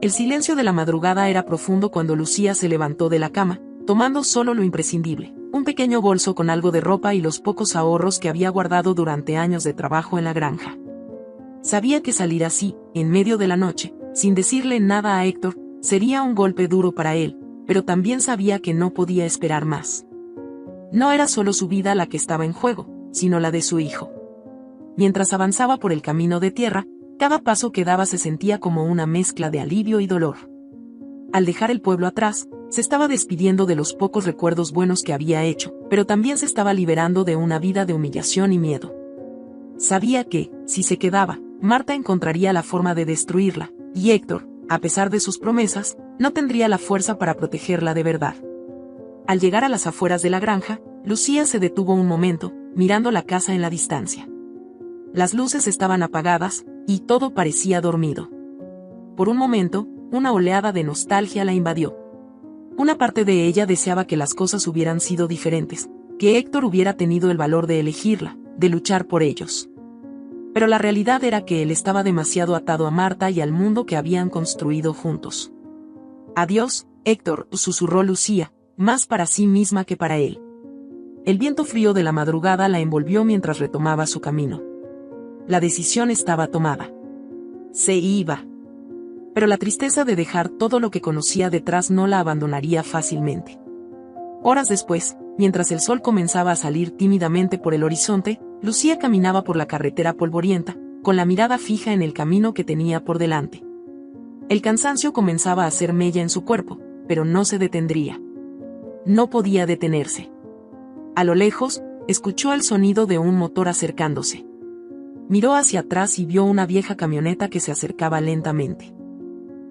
El silencio de la madrugada era profundo cuando Lucía se levantó de la cama, tomando solo lo imprescindible, un pequeño bolso con algo de ropa y los pocos ahorros que había guardado durante años de trabajo en la granja. Sabía que salir así, en medio de la noche, sin decirle nada a Héctor, sería un golpe duro para él, pero también sabía que no podía esperar más. No era solo su vida la que estaba en juego, sino la de su hijo. Mientras avanzaba por el camino de tierra, cada paso que daba se sentía como una mezcla de alivio y dolor. Al dejar el pueblo atrás, se estaba despidiendo de los pocos recuerdos buenos que había hecho, pero también se estaba liberando de una vida de humillación y miedo. Sabía que, si se quedaba, Marta encontraría la forma de destruirla, y Héctor, a pesar de sus promesas, No tendría la fuerza para protegerla de verdad. Al llegar a las afueras de la granja, Lucía se detuvo un momento, mirando la casa en la distancia. Las luces estaban apagadas, y todo parecía dormido. Por un momento, una oleada de nostalgia la invadió. Una parte de ella deseaba que las cosas hubieran sido diferentes, que Héctor hubiera tenido el valor de elegirla, de luchar por ellos. Pero la realidad era que él estaba demasiado atado a Marta y al mundo que habían construido juntos. «Adiós, Héctor», susurró Lucía, más para sí misma que para él. El viento frío de la madrugada la envolvió mientras retomaba su camino. La decisión estaba tomada. Se iba. Pero la tristeza de dejar todo lo que conocía detrás no la abandonaría fácilmente. Horas después, mientras el sol comenzaba a salir tímidamente por el horizonte, Lucía caminaba por la carretera polvorienta, con la mirada fija en el camino que tenía por delante. El cansancio comenzaba a hacer mella en su cuerpo, pero no se detendría. No podía detenerse. A lo lejos, escuchó el sonido de un motor acercándose. Miró hacia atrás y vio una vieja camioneta que se acercaba lentamente.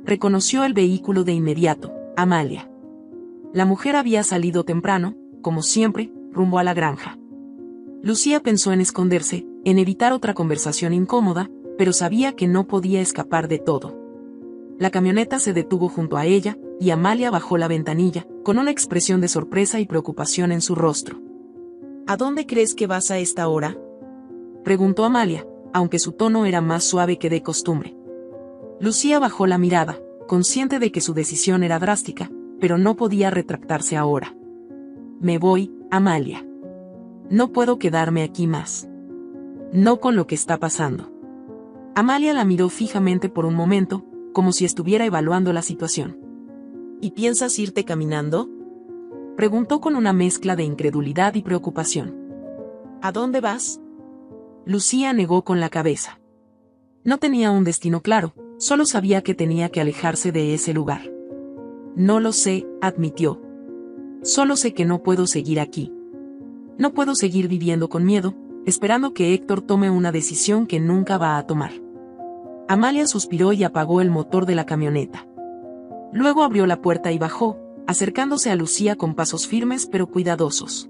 Reconoció el vehículo de inmediato, Amalia. La mujer había salido temprano, como siempre, rumbo a la granja. Lucía pensó en esconderse, en evitar otra conversación incómoda, pero sabía que no podía escapar de todo. La camioneta se detuvo junto a ella, y Amalia bajó la ventanilla, con una expresión de sorpresa y preocupación en su rostro. «¿A dónde crees que vas a esta hora?», preguntó Amalia, aunque su tono era más suave que de costumbre. Lucía bajó la mirada, consciente de que su decisión era drástica, pero no podía retractarse ahora. «Me voy, Amalia. No puedo quedarme aquí más. No con lo que está pasando». Amalia la miró fijamente por un momento, como si estuviera evaluando la situación. «¿Y piensas irte caminando?», preguntó con una mezcla de incredulidad y preocupación. «¿A dónde vas?». Lucía negó con la cabeza. No tenía un destino claro, solo sabía que tenía que alejarse de ese lugar. «No lo sé», admitió. «Solo sé que no puedo seguir aquí. No puedo seguir viviendo con miedo, esperando que Héctor tome una decisión que nunca va a tomar». Amalia suspiró y apagó el motor de la camioneta. Luego abrió la puerta y bajó, acercándose a Lucía con pasos firmes pero cuidadosos.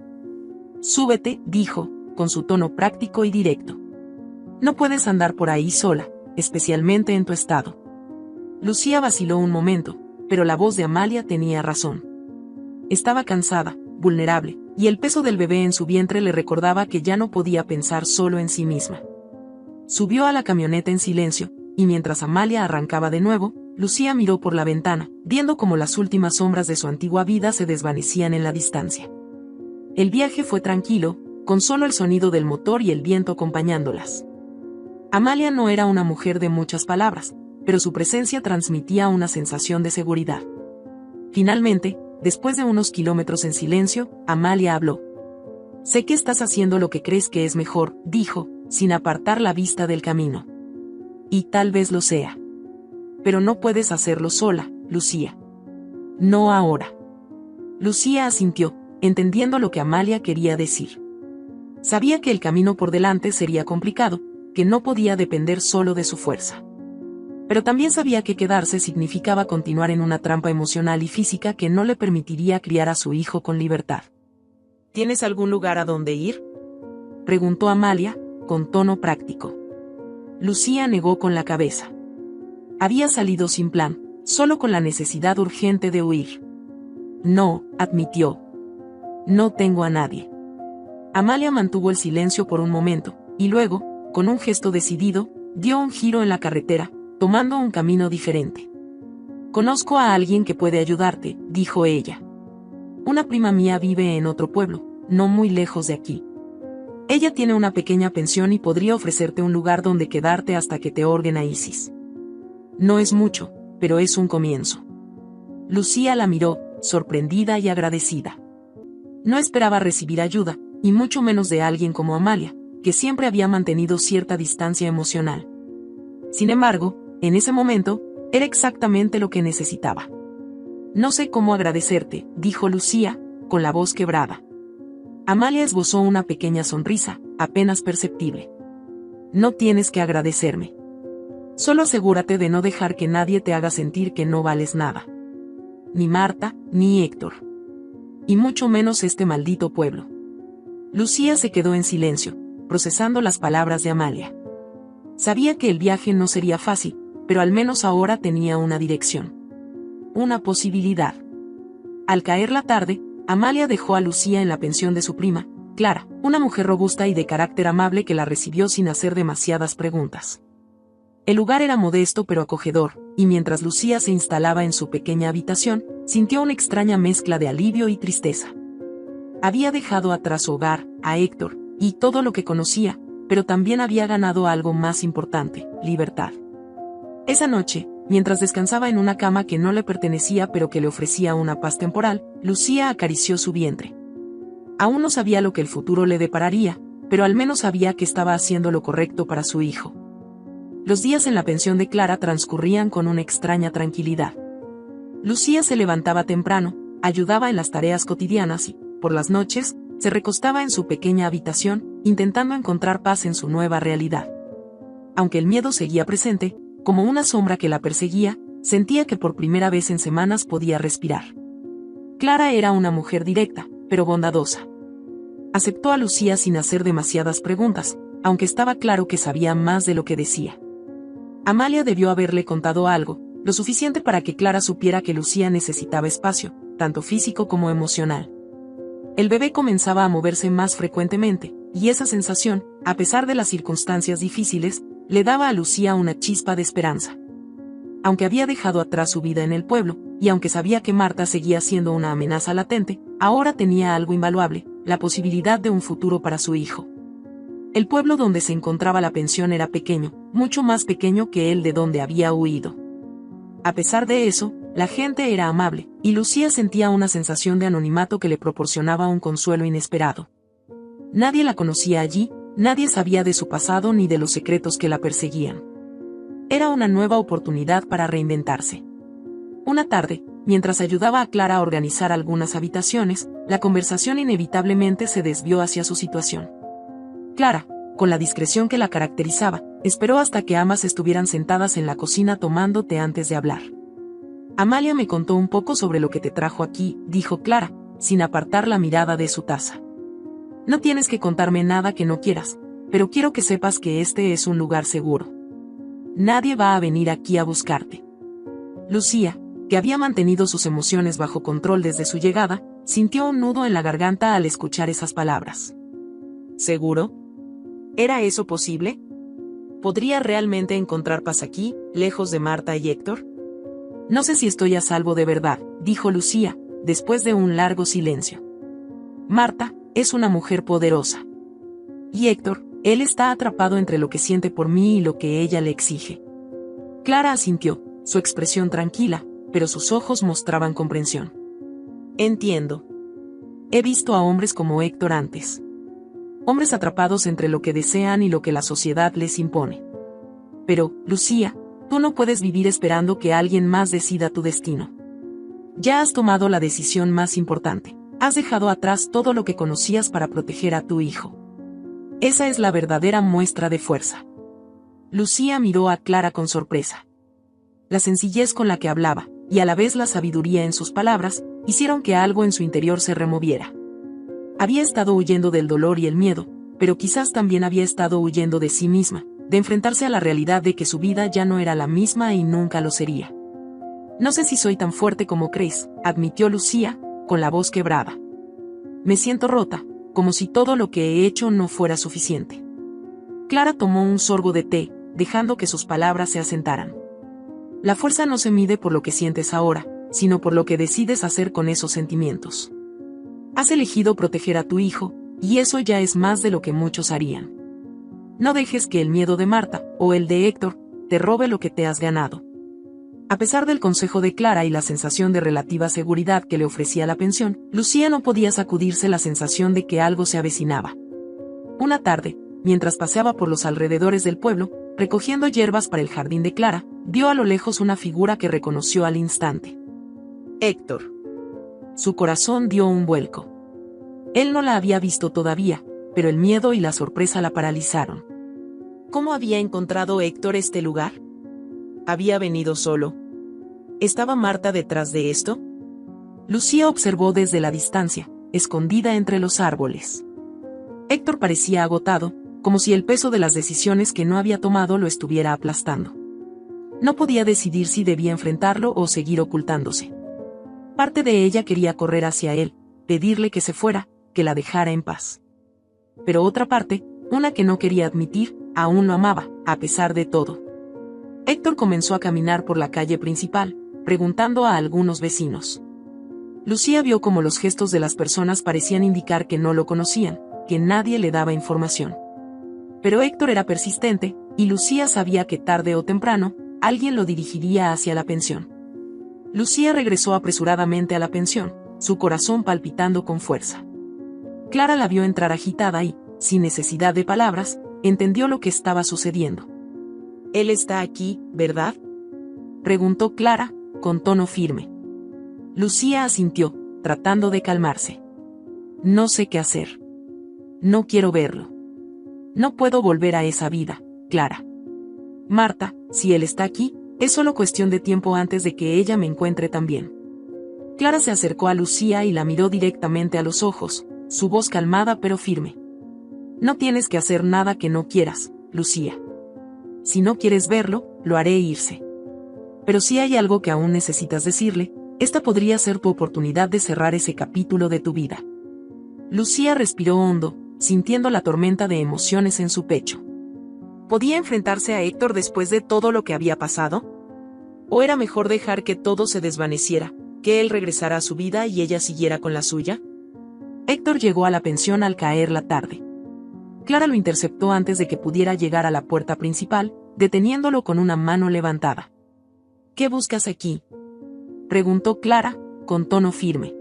«Súbete», dijo, con su tono práctico y directo. «No puedes andar por ahí sola, especialmente en tu estado». Lucía vaciló un momento, pero la voz de Amalia tenía razón. Estaba cansada, vulnerable, y el peso del bebé en su vientre le recordaba que ya no podía pensar solo en sí misma. Subió a la camioneta en silencio, y mientras Amalia arrancaba de nuevo, Lucía miró por la ventana, viendo cómo las últimas sombras de su antigua vida se desvanecían en la distancia. El viaje fue tranquilo, con solo el sonido del motor y el viento acompañándolas. Amalia no era una mujer de muchas palabras, pero su presencia transmitía una sensación de seguridad. Finalmente, después de unos kilómetros en silencio, Amalia habló. «Sé que estás haciendo lo que crees que es mejor», dijo, sin apartar la vista del camino. «Y tal vez lo sea. Pero no puedes hacerlo sola, Lucía. No ahora». Lucía asintió, entendiendo lo que Amalia quería decir. Sabía que el camino por delante sería complicado, que no podía depender solo de su fuerza. Pero también sabía que quedarse significaba continuar en una trampa emocional y física que no le permitiría criar a su hijo con libertad. «¿Tienes algún lugar a donde ir?», preguntó Amalia, con tono práctico. Lucía negó con la cabeza. Había salido sin plan, solo con la necesidad urgente de huir. «No», admitió. «No tengo a nadie». Amalia mantuvo el silencio por un momento, y luego, con un gesto decidido, dio un giro en la carretera, tomando un camino diferente. «Conozco a alguien que puede ayudarte», dijo ella. «Una prima mía vive en otro pueblo, no muy lejos de aquí. Ella tiene una pequeña pensión y podría ofrecerte un lugar donde quedarte hasta que te orguen a Isis. No es mucho, pero es un comienzo». Lucía la miró, sorprendida y agradecida. No esperaba recibir ayuda, y mucho menos de alguien como Amalia, que siempre había mantenido cierta distancia emocional. Sin embargo, en ese momento, era exactamente lo que necesitaba. «No sé cómo agradecerte», dijo Lucía, con la voz quebrada. Amalia esbozó una pequeña sonrisa, apenas perceptible. «No tienes que agradecerme. Solo asegúrate de no dejar que nadie te haga sentir que no vales nada». ni Marta, ni Héctor. Y mucho menos este maldito pueblo. Lucía se quedó en silencio, procesando las palabras de Amalia. Sabía que el viaje no sería fácil, pero al menos ahora tenía una dirección. Una posibilidad. Al caer la tarde, Amalia dejó a Lucía en la pensión de su prima, Clara, una mujer robusta y de carácter amable que la recibió sin hacer demasiadas preguntas. El lugar era modesto pero acogedor, y mientras Lucía se instalaba en su pequeña habitación, sintió una extraña mezcla de alivio y tristeza. Había dejado atrás su hogar, a Héctor, y todo lo que conocía, pero también había ganado algo más importante, libertad. Esa noche, mientras descansaba en una cama que no le pertenecía pero que le ofrecía una paz temporal, Lucía acarició su vientre. Aún no sabía lo que el futuro le depararía, pero al menos sabía que estaba haciendo lo correcto para su hijo. Los días en la pensión de Clara transcurrían con una extraña tranquilidad. Lucía se levantaba temprano, ayudaba en las tareas cotidianas y, por las noches, se recostaba en su pequeña habitación, intentando encontrar paz en su nueva realidad. Aunque el miedo seguía presente, como una sombra que la perseguía, sentía que por primera vez en semanas podía respirar. Clara era una mujer directa, pero bondadosa. Aceptó a Lucía sin hacer demasiadas preguntas, aunque estaba claro que sabía más de lo que decía. Amalia debió haberle contado algo, lo suficiente para que Clara supiera que Lucía necesitaba espacio, tanto físico como emocional. El bebé comenzaba a moverse más frecuentemente, y esa sensación, a pesar de las circunstancias difíciles, le daba a Lucía una chispa de esperanza. Aunque había dejado atrás su vida en el pueblo, y aunque sabía que Marta seguía siendo una amenaza latente, ahora tenía algo invaluable, la posibilidad de un futuro para su hijo. El pueblo donde se encontraba la pensión era pequeño, mucho más pequeño que el de donde había huido. A pesar de eso, la gente era amable, y Lucía sentía una sensación de anonimato que le proporcionaba un consuelo inesperado. Nadie la conocía allí, nadie sabía de su pasado ni de los secretos que la perseguían. Era una nueva oportunidad para reinventarse. Una tarde, mientras ayudaba a Clara a organizar algunas habitaciones, la conversación inevitablemente se desvió hacia su situación. Clara, con la discreción que la caracterizaba, esperó hasta que ambas estuvieran sentadas en la cocina tomando té antes de hablar. Amalia me contó un poco sobre lo que te trajo aquí, dijo Clara, sin apartar la mirada de su taza. No tienes que contarme nada que no quieras, pero quiero que sepas que este es un lugar seguro. Nadie va a venir aquí a buscarte. Lucía, que había mantenido sus emociones bajo control desde su llegada, sintió un nudo en la garganta al escuchar esas palabras. ¿Seguro? ¿Era eso posible? ¿Podría realmente encontrar paz aquí, lejos de Marta y Héctor? No sé si estoy a salvo de verdad, dijo Lucía, después de un largo silencio. Marta es una mujer poderosa. Y Héctor, él está atrapado entre lo que siente por mí y lo que ella le exige. Clara asintió, su expresión tranquila, pero sus ojos mostraban comprensión. Entiendo. He visto a hombres como Héctor antes. Hombres atrapados entre lo que desean y lo que la sociedad les impone. Pero, Lucía, tú no puedes vivir esperando que alguien más decida tu destino. Ya has tomado la decisión más importante. Has dejado atrás todo lo que conocías para proteger a tu hijo. Esa es la verdadera muestra de fuerza. Lucía miró a Clara con sorpresa. La sencillez con la que hablaba, y a la vez la sabiduría en sus palabras, hicieron que algo en su interior se removiera. Había estado huyendo del dolor y el miedo, pero quizás también había estado huyendo de sí misma, de enfrentarse a la realidad de que su vida ya no era la misma y nunca lo sería. No sé si soy tan fuerte como crees, admitió Lucía, con la voz quebrada. Me siento rota, como si todo lo que he hecho no fuera suficiente. Clara tomó un sorbo de té, dejando que sus palabras se asentaran. La fuerza no se mide por lo que sientes ahora, sino por lo que decides hacer con esos sentimientos. Has elegido proteger a tu hijo, y eso ya es más de lo que muchos harían. No dejes que el miedo de Marta, o el de Héctor, te robe lo que te has ganado. A pesar del consejo de Clara y la sensación de relativa seguridad que le ofrecía la pensión, Lucía no podía sacudirse la sensación de que algo se avecinaba. Una tarde, mientras paseaba por los alrededores del pueblo, recogiendo hierbas para el jardín de Clara, vio a lo lejos una figura que reconoció al instante. Héctor. Su corazón dio un vuelco. Él no la había visto todavía, pero el miedo y la sorpresa la paralizaron. ¿Cómo había encontrado Héctor este lugar? ¿Había venido solo? ¿Estaba Marta detrás de esto? Lucía observó desde la distancia, escondida entre los árboles. Héctor parecía agotado, como si el peso de las decisiones que no había tomado lo estuviera aplastando. No podía decidir si debía enfrentarlo o seguir ocultándose. Parte de ella quería correr hacia él, pedirle que se fuera, que la dejara en paz. Pero otra parte, una que no quería admitir, aún lo amaba, a pesar de todo. Héctor comenzó a caminar por la calle principal, preguntando a algunos vecinos. Lucía vio cómo los gestos de las personas parecían indicar que no lo conocían, que nadie le daba información. Pero Héctor era persistente, y Lucía sabía que tarde o temprano, alguien lo dirigiría hacia la pensión. Lucía regresó apresuradamente a la pensión, su corazón palpitando con fuerza. Clara la vio entrar agitada y, sin necesidad de palabras, entendió lo que estaba sucediendo. «Él está aquí, ¿verdad?», preguntó Clara, con tono firme. Lucía asintió, tratando de calmarse. «No sé qué hacer. No quiero verlo. No puedo volver a esa vida, Clara. Marta, si él está aquí, es solo cuestión de tiempo antes de que ella me encuentre también». Clara se acercó a Lucía y la miró directamente a los ojos, su voz calmada pero firme. «No tienes que hacer nada que no quieras, Lucía. Si no quieres verlo, lo haré irse. Pero si hay algo que aún necesitas decirle, esta podría ser tu oportunidad de cerrar ese capítulo de tu vida». Lucía respiró hondo, sintiendo la tormenta de emociones en su pecho. ¿Podía enfrentarse a Héctor después de todo lo que había pasado? ¿O era mejor dejar que todo se desvaneciera, que él regresara a su vida y ella siguiera con la suya? Héctor llegó a la pensión al caer la tarde. Clara lo interceptó antes de que pudiera llegar a la puerta principal, deteniéndolo con una mano levantada. «¿Qué buscas aquí?», preguntó Clara, con tono firme.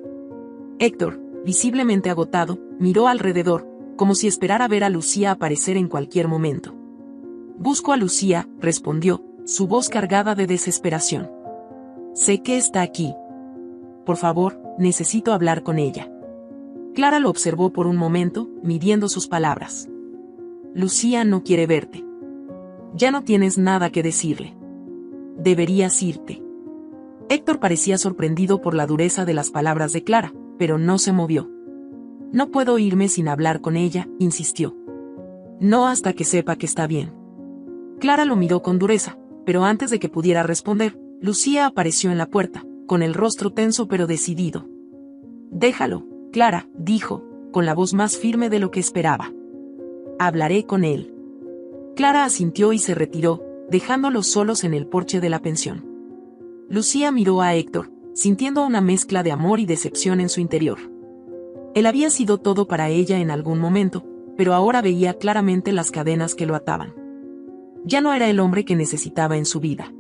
Héctor, visiblemente agotado, miró alrededor, como si esperara ver a Lucía aparecer en cualquier momento. «Busco a Lucía», respondió, su voz cargada de desesperación. «Sé que está aquí. Por favor, necesito hablar con ella». Clara lo observó por un momento, midiendo sus palabras. «Lucía no quiere verte. Ya no tienes nada que decirle. Deberías irte». Héctor parecía sorprendido por la dureza de las palabras de Clara, pero no se movió. «No puedo irme sin hablar con ella», insistió. «No hasta que sepa que está bien». Clara lo miró con dureza, pero antes de que pudiera responder, Lucía apareció en la puerta, con el rostro tenso pero decidido. «Déjalo, Clara», dijo, con la voz más firme de lo que esperaba. «Hablaré con él». Clara asintió y se retiró, dejándolos solos en el porche de la pensión. Lucía miró a Héctor, sintiendo una mezcla de amor y decepción en su interior. Él había sido todo para ella en algún momento, pero ahora veía claramente las cadenas que lo ataban. Ya no era el hombre que necesitaba en su vida.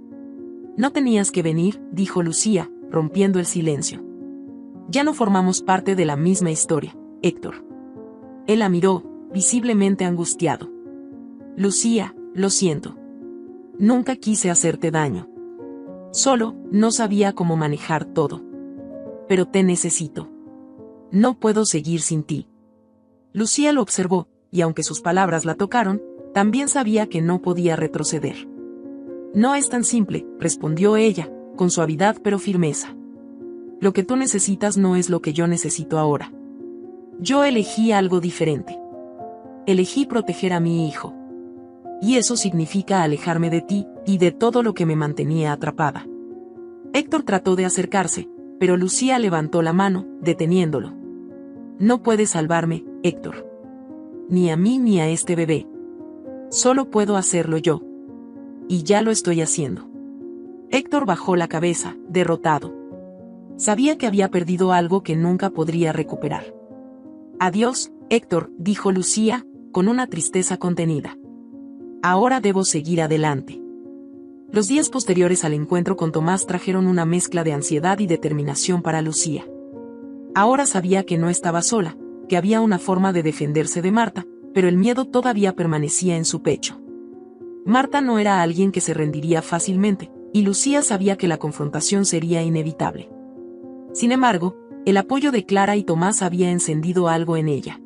«No tenías que venir», dijo Lucía, rompiendo el silencio. «Ya no formamos parte de la misma historia, Héctor». Él la miró, visiblemente angustiado. «Lucía, lo siento. Nunca quise hacerte daño. Solo, no sabía cómo manejar todo. Pero te necesito. No puedo seguir sin ti». Lucía lo observó, y aunque sus palabras la tocaron, también sabía que no podía retroceder. «No es tan simple», respondió ella, con suavidad pero firmeza. «Lo que tú necesitas no es lo que yo necesito ahora. Yo elegí algo diferente. Elegí proteger a mi hijo. Y eso significa alejarme de ti, y de todo lo que me mantenía atrapada». Héctor trató de acercarse, pero Lucía levantó la mano, deteniéndolo. «No puedes salvarme, Héctor. Ni a mí ni a este bebé. Solo puedo hacerlo yo. Y ya lo estoy haciendo». Héctor bajó la cabeza, derrotado. Sabía que había perdido algo que nunca podría recuperar. «Adiós, Héctor», dijo Lucía, con una tristeza contenida. «Ahora debo seguir adelante». Los días posteriores al encuentro con Tomás trajeron una mezcla de ansiedad y determinación para Lucía. Ahora sabía que no estaba sola, que había una forma de defenderse de Marta, pero el miedo todavía permanecía en su pecho. Marta no era alguien que se rendiría fácilmente, y Lucía sabía que la confrontación sería inevitable. Sin embargo, el apoyo de Clara y Tomás había encendido algo en ella.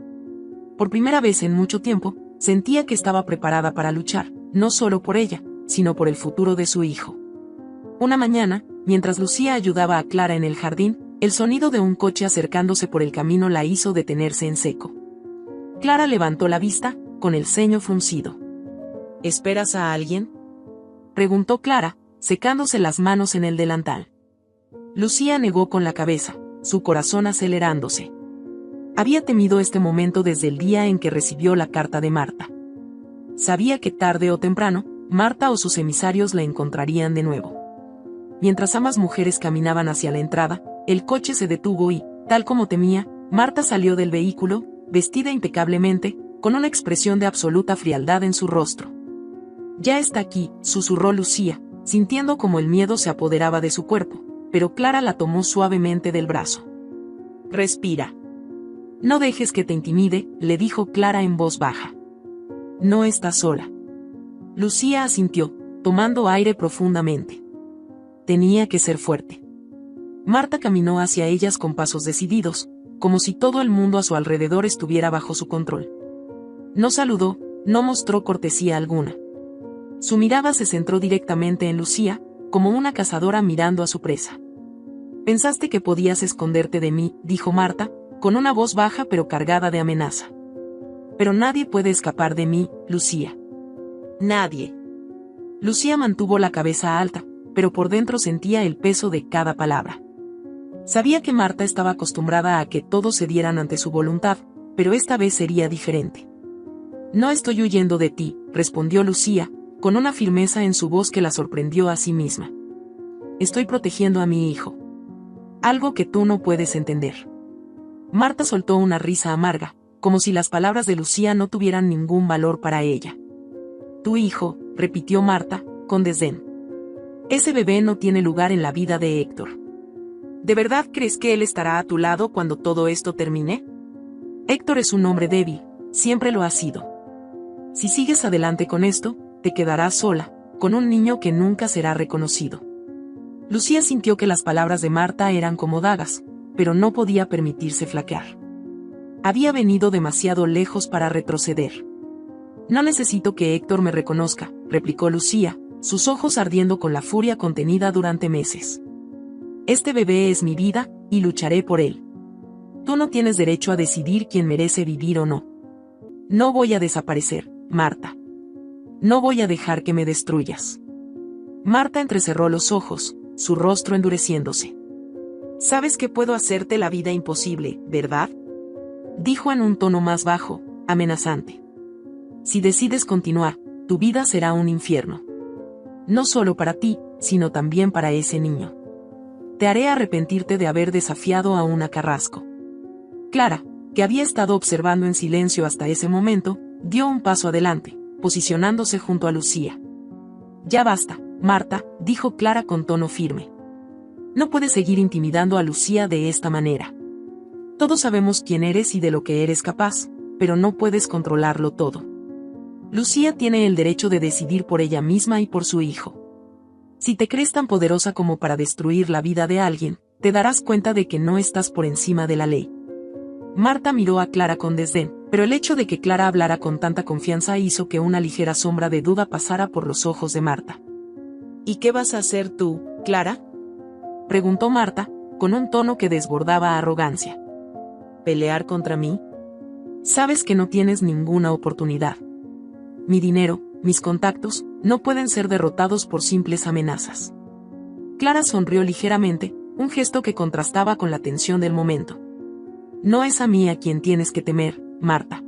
Por primera vez en mucho tiempo, sentía que estaba preparada para luchar, no solo por ella, sino por el futuro de su hijo. Una mañana, mientras Lucía ayudaba a Clara en el jardín, El sonido de un coche acercándose por el camino la hizo detenerse en seco. Clara levantó la vista, con el ceño fruncido. ¿Esperas a alguien?, preguntó Clara, secándose las manos en el delantal. Lucía negó con la cabeza, su corazón acelerándose. Había temido este momento desde el día en que recibió la carta de Marta. Sabía que tarde o temprano, Marta o sus emisarios la encontrarían de nuevo. Mientras ambas mujeres caminaban hacia la entrada, el coche se detuvo y, tal como temía, Marta salió del vehículo, vestida impecablemente, con una expresión de absoluta frialdad en su rostro. «Ya está aquí», susurró Lucía, sintiendo como el miedo se apoderaba de su cuerpo, pero Clara la tomó suavemente del brazo. «Respira. No dejes que te intimide», le dijo Clara en voz baja. «No estás sola». Lucía asintió, tomando aire profundamente. Tenía que ser fuerte. Marta caminó hacia ellas con pasos decididos, como si todo el mundo a su alrededor estuviera bajo su control. No saludó, no mostró cortesía alguna. Su mirada se centró directamente en Lucía, como una cazadora mirando a su presa. «Pensaste que podías esconderte de mí», dijo Marta, con una voz baja pero cargada de amenaza. «Pero nadie puede escapar de mí, Lucía. Nadie». Lucía mantuvo la cabeza alta, pero por dentro sentía el peso de cada palabra. Sabía que Marta estaba acostumbrada a que todos cedieran ante su voluntad, pero esta vez sería diferente. «No estoy huyendo de ti», respondió Lucía, con una firmeza en su voz que la sorprendió a sí misma. «Estoy protegiendo a mi hijo. Algo que tú no puedes entender». Marta soltó una risa amarga, como si las palabras de Lucía no tuvieran ningún valor para ella. «Tu hijo», repitió Marta, con desdén. «Ese bebé no tiene lugar en la vida de Héctor. ¿De verdad crees que él estará a tu lado cuando todo esto termine? Héctor es un hombre débil, siempre lo ha sido. Si sigues adelante con esto, te quedarás sola, con un niño que nunca será reconocido». Lucía sintió que las palabras de Marta eran como dagas, pero no podía permitirse flaquear. Había venido demasiado lejos para retroceder. «No necesito que Héctor me reconozca», replicó Lucía, sus ojos ardiendo con la furia contenida durante meses. «Este bebé es mi vida, y lucharé por él. Tú no tienes derecho a decidir quién merece vivir o no. No voy a desaparecer, Marta. No voy a dejar que me destruyas». Marta entrecerró los ojos, su rostro endureciéndose. «Sabes que puedo hacerte la vida imposible, ¿verdad?», dijo en un tono más bajo, amenazante. «Si decides continuar, tu vida será un infierno. No solo para ti, sino también para ese niño. Te haré arrepentirte de haber desafiado a una Carrasco». Clara, que había estado observando en silencio hasta ese momento, dio un paso adelante, posicionándose junto a Lucía. «Ya basta, Marta», dijo Clara con tono firme. «No puedes seguir intimidando a Lucía de esta manera. Todos sabemos quién eres y de lo que eres capaz, pero no puedes controlarlo todo. Lucía tiene el derecho de decidir por ella misma y por su hijo. Si te crees tan poderosa como para destruir la vida de alguien, te darás cuenta de que no estás por encima de la ley». Marta miró a Clara con desdén, pero el hecho de que Clara hablara con tanta confianza hizo que una ligera sombra de duda pasara por los ojos de Marta. «¿Y qué vas a hacer tú, Clara?», preguntó Marta, con un tono que desbordaba arrogancia. «¿Pelear contra mí? Sabes que no tienes ninguna oportunidad. Mi dinero, mis contactos, no pueden ser derrotados por simples amenazas». Clara sonrió ligeramente, un gesto que contrastaba con la tensión del momento. «No es a mí a quien tienes que temer, Marta.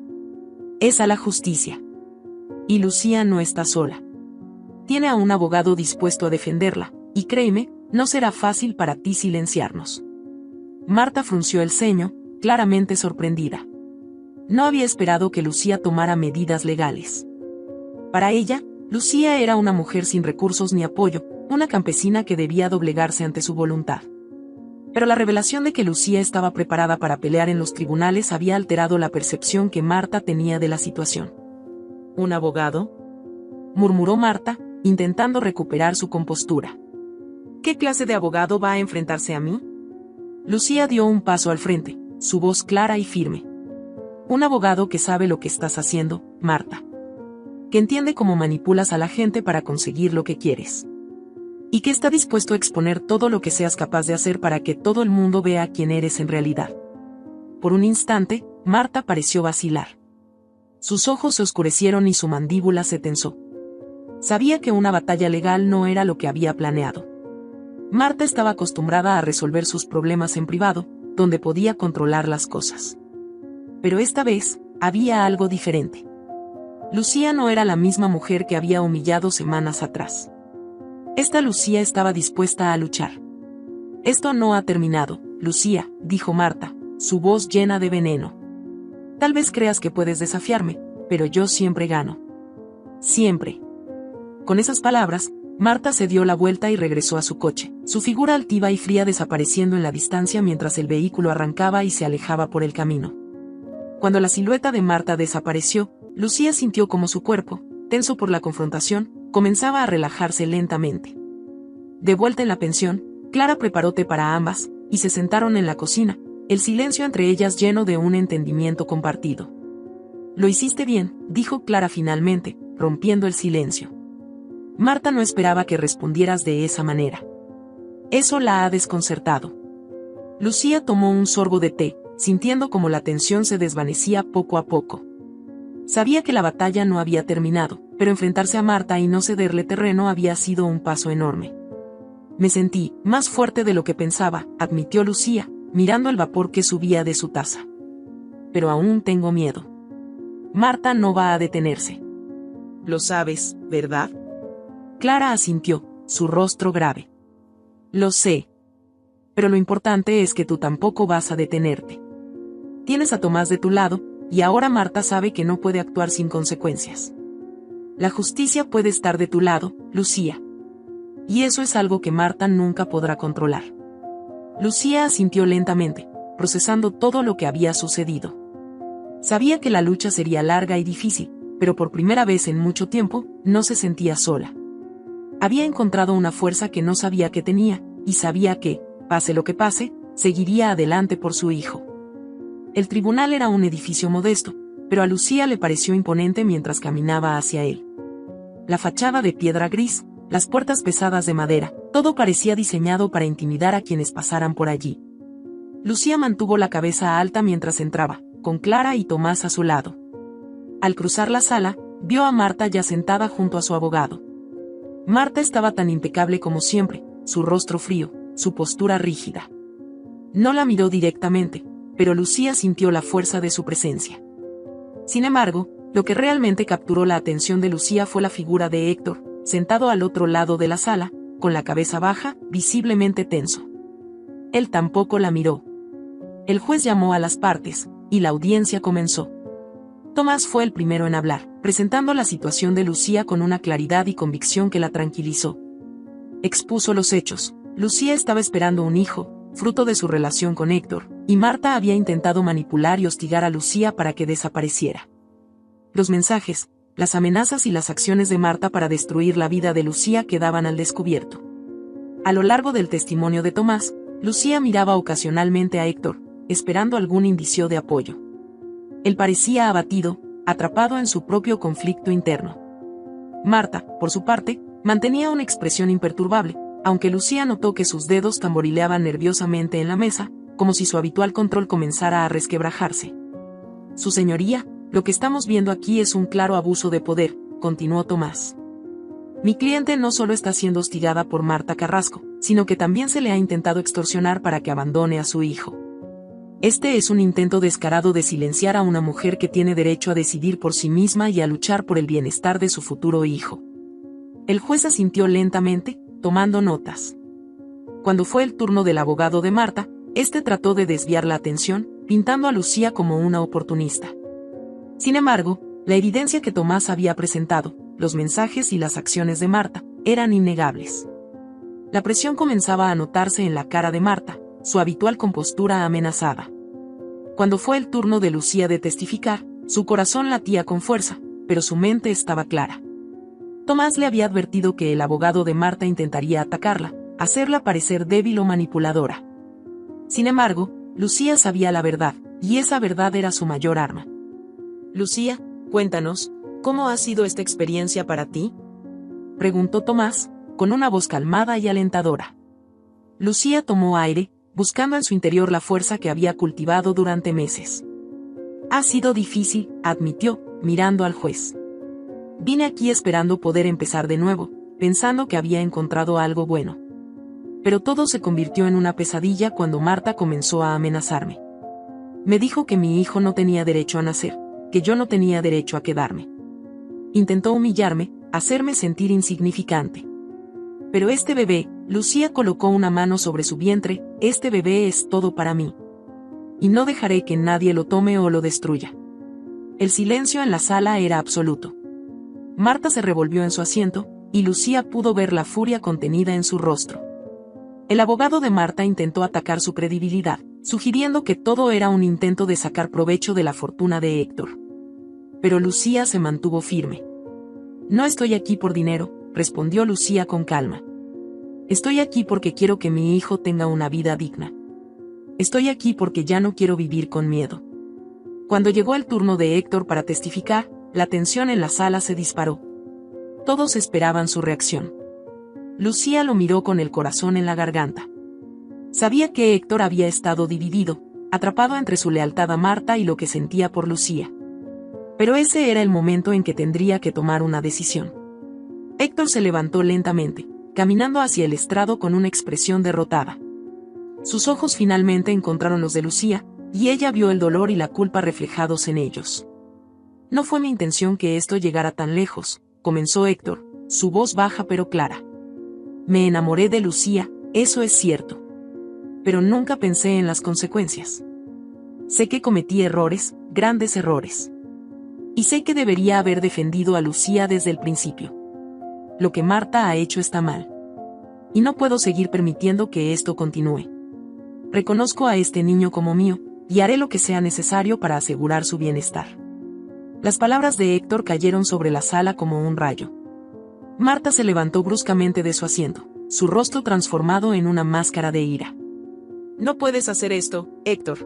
Es a la justicia. Y Lucía no está sola. Tiene a un abogado dispuesto a defenderla, y créeme, no será fácil para ti silenciarnos». Marta frunció el ceño, claramente sorprendida. No había esperado que Lucía tomara medidas legales. Para ella, Lucía era una mujer sin recursos ni apoyo, una campesina que debía doblegarse ante su voluntad. Pero la revelación de que Lucía estaba preparada para pelear en los tribunales había alterado la percepción que Marta tenía de la situación. «¿Un abogado?», murmuró Marta, intentando recuperar su compostura. «¿Qué clase de abogado va a enfrentarse a mí?». Lucía dio un paso al frente, su voz clara y firme. «Un abogado que sabe lo que estás haciendo, Marta. Que entiende cómo manipulas a la gente para conseguir lo que quieres. y que está dispuesto a exponer todo lo que seas capaz de hacer para que todo el mundo vea quién eres en realidad. Por un instante, Marta pareció vacilar. Sus ojos se oscurecieron y su mandíbula se tensó. Sabía que una batalla legal no era lo que había planeado. Marta estaba acostumbrada a resolver sus problemas en privado, donde podía controlar las cosas. Pero esta vez, había algo diferente. Lucía no era la misma mujer que había humillado semanas atrás. Esta Lucía estaba dispuesta a luchar. Esto no ha terminado, Lucía, dijo Marta, su voz llena de veneno. Tal vez creas que puedes desafiarme, pero yo siempre gano. Siempre. Con esas palabras, Marta se dio la vuelta y regresó a su coche, su figura altiva y fría desapareciendo en la distancia mientras el vehículo arrancaba y se alejaba por el camino. Cuando la silueta de Marta desapareció, Lucía sintió como su cuerpo, tenso por la confrontación, comenzaba a relajarse lentamente. De vuelta en la pensión, Clara preparó té para ambas, y se sentaron en la cocina, el silencio entre ellas lleno de un entendimiento compartido. «Lo hiciste bien», dijo Clara finalmente, rompiendo el silencio. Marta no esperaba que respondieras de esa manera. Eso la ha desconcertado. Lucía tomó un sorbo de té, sintiendo como la tensión se desvanecía poco a poco. Sabía que la batalla no había terminado, pero enfrentarse a Marta y no cederle terreno había sido un paso enorme. «Me sentí más fuerte de lo que pensaba», admitió Lucía, mirando el vapor que subía de su taza. «Pero aún tengo miedo. Marta no va a detenerse». «Lo sabes, ¿verdad?». Clara asintió, su rostro grave. «Lo sé. Pero lo importante es que tú tampoco vas a detenerte. Tienes a Tomás de tu lado, y ahora Marta sabe que no puede actuar sin consecuencias. La justicia puede estar de tu lado, Lucía. Y eso es algo que Marta nunca podrá controlar». Lucía asintió lentamente, procesando todo lo que había sucedido. Sabía que la lucha sería larga y difícil, pero por primera vez en mucho tiempo, no se sentía sola. Había encontrado una fuerza que no sabía que tenía, y sabía que, pase lo que pase, seguiría adelante por su hijo. El tribunal era un edificio modesto, pero a Lucía le pareció imponente mientras caminaba hacia él. La fachada de piedra gris, las puertas pesadas de madera, todo parecía diseñado para intimidar a quienes pasaran por allí. Lucía mantuvo la cabeza alta mientras entraba, con Clara y Tomás a su lado. Al cruzar la sala, vio a Marta ya sentada junto a su abogado. Marta estaba tan impecable como siempre, su rostro frío, su postura rígida. No la miró directamente, pero Lucía sintió la fuerza de su presencia. Sin embargo, lo que realmente capturó la atención de Lucía fue la figura de Héctor, sentado al otro lado de la sala, con la cabeza baja, visiblemente tenso. Él tampoco la miró. El juez llamó a las partes, y la audiencia comenzó. Tomás fue el primero en hablar, presentando la situación de Lucía con una claridad y convicción que la tranquilizó. Expuso los hechos. Lucía estaba esperando un hijo, fruto de su relación con Héctor, y Marta había intentado manipular y hostigar a Lucía para que desapareciera. Los mensajes, las amenazas y las acciones de Marta para destruir la vida de Lucía quedaban al descubierto. A lo largo del testimonio de Tomás, Lucía miraba ocasionalmente a Héctor, esperando algún indicio de apoyo. Él parecía abatido, atrapado en su propio conflicto interno. Marta, por su parte, mantenía una expresión imperturbable, aunque Lucía notó que sus dedos tamborileaban nerviosamente en la mesa, como si su habitual control comenzara a resquebrajarse. «Su señoría, lo que estamos viendo aquí es un claro abuso de poder», continuó Tomás. «Mi cliente no solo está siendo hostigada por Marta Carrasco, sino que también se le ha intentado extorsionar para que abandone a su hijo. Este es un intento descarado de silenciar a una mujer que tiene derecho a decidir por sí misma y a luchar por el bienestar de su futuro hijo». El juez asintió lentamente, tomando notas. Cuando fue el turno del abogado de Marta, este trató de desviar la atención, pintando a Lucía como una oportunista. Sin embargo, la evidencia que Tomás había presentado, los mensajes y las acciones de Marta, eran innegables. La presión comenzaba a notarse en la cara de Marta, su habitual compostura amenazada. Cuando fue el turno de Lucía de testificar, su corazón latía con fuerza, pero su mente estaba clara. Tomás le había advertido que el abogado de Marta intentaría atacarla, hacerla parecer débil o manipuladora. Sin embargo, Lucía sabía la verdad, y esa verdad era su mayor arma. «Lucía, cuéntanos, ¿cómo ha sido esta experiencia para ti?», preguntó Tomás, con una voz calmada y alentadora. Lucía tomó aire, buscando en su interior la fuerza que había cultivado durante meses. Ha sido difícil, admitió, mirando al juez. Vine aquí esperando poder empezar de nuevo, pensando que había encontrado algo bueno. Pero todo se convirtió en una pesadilla cuando Marta comenzó a amenazarme. Me dijo que mi hijo no tenía derecho a nacer, que yo no tenía derecho a quedarme. Intentó humillarme, hacerme sentir insignificante. Pero este bebé, Lucía colocó una mano sobre su vientre, este bebé es todo para mí. Y no dejaré que nadie lo tome o lo destruya. El silencio en la sala era absoluto. Marta se revolvió en su asiento, y Lucía pudo ver la furia contenida en su rostro. El abogado de Marta intentó atacar su credibilidad, sugiriendo que todo era un intento de sacar provecho de la fortuna de Héctor. Pero Lucía se mantuvo firme. No estoy aquí por dinero, respondió Lucía con calma. Estoy aquí porque quiero que mi hijo tenga una vida digna. Estoy aquí porque ya no quiero vivir con miedo. Cuando llegó el turno de Héctor para testificar, la tensión en la sala se disparó. Todos esperaban su reacción. Lucía lo miró con el corazón en la garganta. Sabía que Héctor había estado dividido, atrapado entre su lealtad a Marta y lo que sentía por Lucía. Pero ese era el momento en que tendría que tomar una decisión. Héctor se levantó lentamente, caminando hacia el estrado con una expresión derrotada. Sus ojos finalmente encontraron los de Lucía, y ella vio el dolor y la culpa reflejados en ellos. No fue mi intención que esto llegara tan lejos, comenzó Héctor, su voz baja pero clara. Me enamoré de Lucía, eso es cierto. Pero nunca pensé en las consecuencias. Sé que cometí errores, grandes errores. Y sé que debería haber defendido a Lucía desde el principio. Lo que Marta ha hecho está mal. Y no puedo seguir permitiendo que esto continúe. Reconozco a este niño como mío, y haré lo que sea necesario para asegurar su bienestar. Las palabras de Héctor cayeron sobre la sala como un rayo. Marta se levantó bruscamente de su asiento, su rostro transformado en una máscara de ira. «No puedes hacer esto, Héctor»,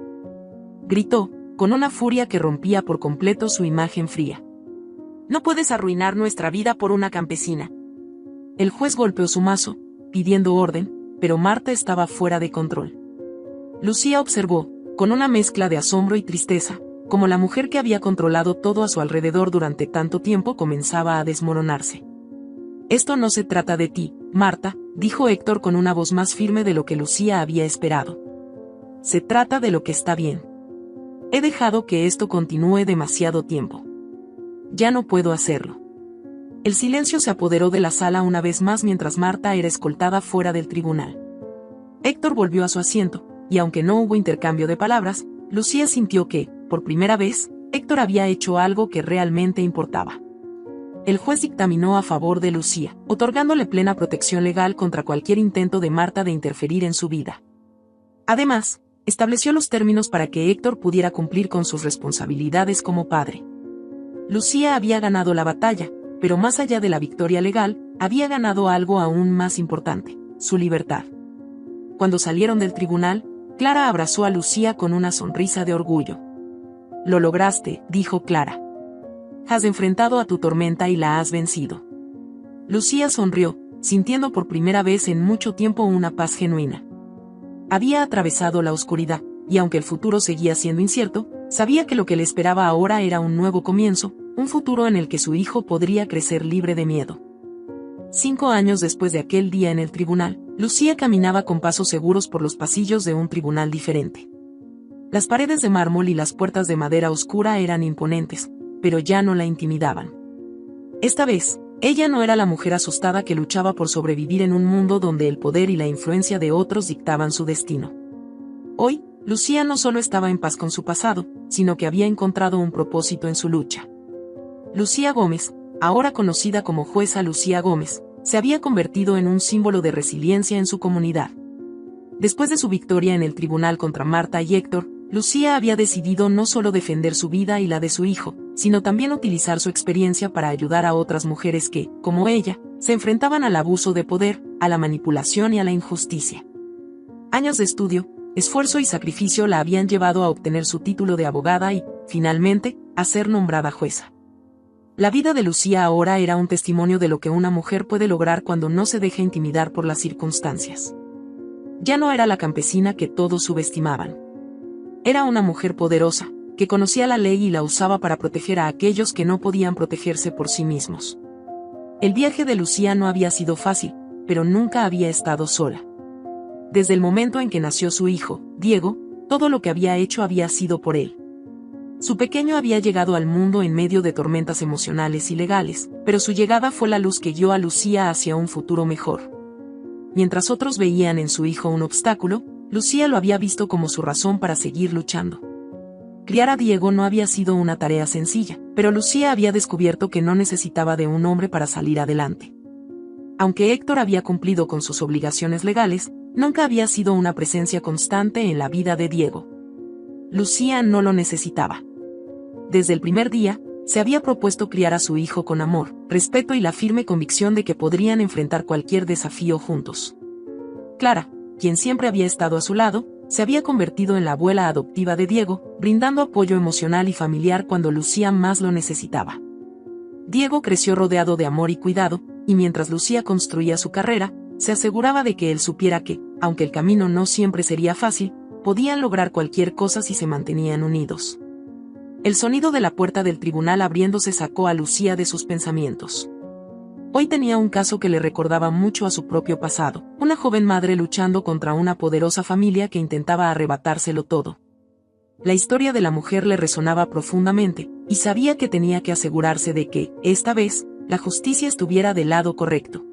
gritó, con una furia que rompía por completo su imagen fría. «No puedes arruinar nuestra vida por una campesina». El juez golpeó su mazo, pidiendo orden, pero Marta estaba fuera de control. Lucía observó, con una mezcla de asombro y tristeza, como la mujer que había controlado todo a su alrededor durante tanto tiempo comenzaba a desmoronarse. «Esto no se trata de ti, Marta», dijo Héctor con una voz más firme de lo que Lucía había esperado. «Se trata de lo que está bien. He dejado que esto continúe demasiado tiempo. Ya no puedo hacerlo». El silencio se apoderó de la sala una vez más mientras Marta era escoltada fuera del tribunal. Héctor volvió a su asiento, y aunque no hubo intercambio de palabras, Lucía sintió que, por primera vez, Héctor había hecho algo que realmente importaba. El juez dictaminó a favor de Lucía, otorgándole plena protección legal contra cualquier intento de Marta de interferir en su vida. Además, estableció los términos para que Héctor pudiera cumplir con sus responsabilidades como padre. Lucía había ganado la batalla, pero más allá de la victoria legal, había ganado algo aún más importante, su libertad. Cuando salieron del tribunal, Clara abrazó a Lucía con una sonrisa de orgullo. «Lo lograste», dijo Clara. «Has enfrentado a tu tormenta y la has vencido». Lucía sonrió, sintiendo por primera vez en mucho tiempo una paz genuina. Había atravesado la oscuridad, y aunque el futuro seguía siendo incierto, sabía que lo que le esperaba ahora era un nuevo comienzo, un futuro en el que su hijo podría crecer libre de miedo. 5 años después de aquel día en el tribunal, Lucía caminaba con pasos seguros por los pasillos de un tribunal diferente. Las paredes de mármol y las puertas de madera oscura eran imponentes, pero ya no la intimidaban. Esta vez, ella no era la mujer asustada que luchaba por sobrevivir en un mundo donde el poder y la influencia de otros dictaban su destino. Hoy, Lucía no solo estaba en paz con su pasado, sino que había encontrado un propósito en su lucha. Lucía Gómez, ahora conocida como jueza Lucía Gómez, se había convertido en un símbolo de resiliencia en su comunidad. Después de su victoria en el tribunal contra Marta y Héctor, Lucía había decidido no solo defender su vida y la de su hijo, sino también utilizar su experiencia para ayudar a otras mujeres que, como ella, se enfrentaban al abuso de poder, a la manipulación y a la injusticia. Años de estudio, esfuerzo y sacrificio la habían llevado a obtener su título de abogada y, finalmente, a ser nombrada jueza. La vida de Lucía ahora era un testimonio de lo que una mujer puede lograr cuando no se deja intimidar por las circunstancias. Ya no era la campesina que todos subestimaban. Era una mujer poderosa, que conocía la ley y la usaba para proteger a aquellos que no podían protegerse por sí mismos. El viaje de Lucía no había sido fácil, pero nunca había estado sola. Desde el momento en que nació su hijo, Diego, todo lo que había hecho había sido por él. Su pequeño había llegado al mundo en medio de tormentas emocionales y legales, pero su llegada fue la luz que guió a Lucía hacia un futuro mejor. Mientras otros veían en su hijo un obstáculo, Lucía lo había visto como su razón para seguir luchando. Criar a Diego no había sido una tarea sencilla, pero Lucía había descubierto que no necesitaba de un hombre para salir adelante. Aunque Héctor había cumplido con sus obligaciones legales, nunca había sido una presencia constante en la vida de Diego. Lucía no lo necesitaba. Desde el primer día, se había propuesto criar a su hijo con amor, respeto y la firme convicción de que podrían enfrentar cualquier desafío juntos. Clara, quien siempre había estado a su lado, se había convertido en la abuela adoptiva de Diego, brindando apoyo emocional y familiar cuando Lucía más lo necesitaba. Diego creció rodeado de amor y cuidado, y mientras Lucía construía su carrera, se aseguraba de que él supiera que, aunque el camino no siempre sería fácil, podían lograr cualquier cosa si se mantenían unidos. El sonido de la puerta del tribunal abriéndose sacó a Lucía de sus pensamientos. Hoy tenía un caso que le recordaba mucho a su propio pasado, una joven madre luchando contra una poderosa familia que intentaba arrebatárselo todo. La historia de la mujer le resonaba profundamente, y sabía que tenía que asegurarse de que, esta vez, la justicia estuviera del lado correcto.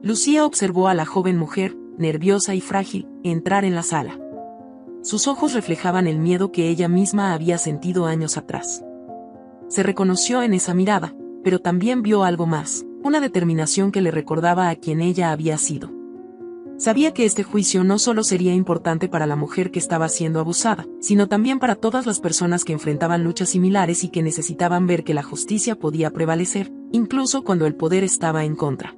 Lucía observó a la joven mujer, nerviosa y frágil, entrar en la sala. Sus ojos reflejaban el miedo que ella misma había sentido años atrás. Se reconoció en esa mirada, pero también vio algo más, una determinación que le recordaba a quien ella había sido. Sabía que este juicio no solo sería importante para la mujer que estaba siendo abusada, sino también para todas las personas que enfrentaban luchas similares y que necesitaban ver que la justicia podía prevalecer, incluso cuando el poder estaba en contra.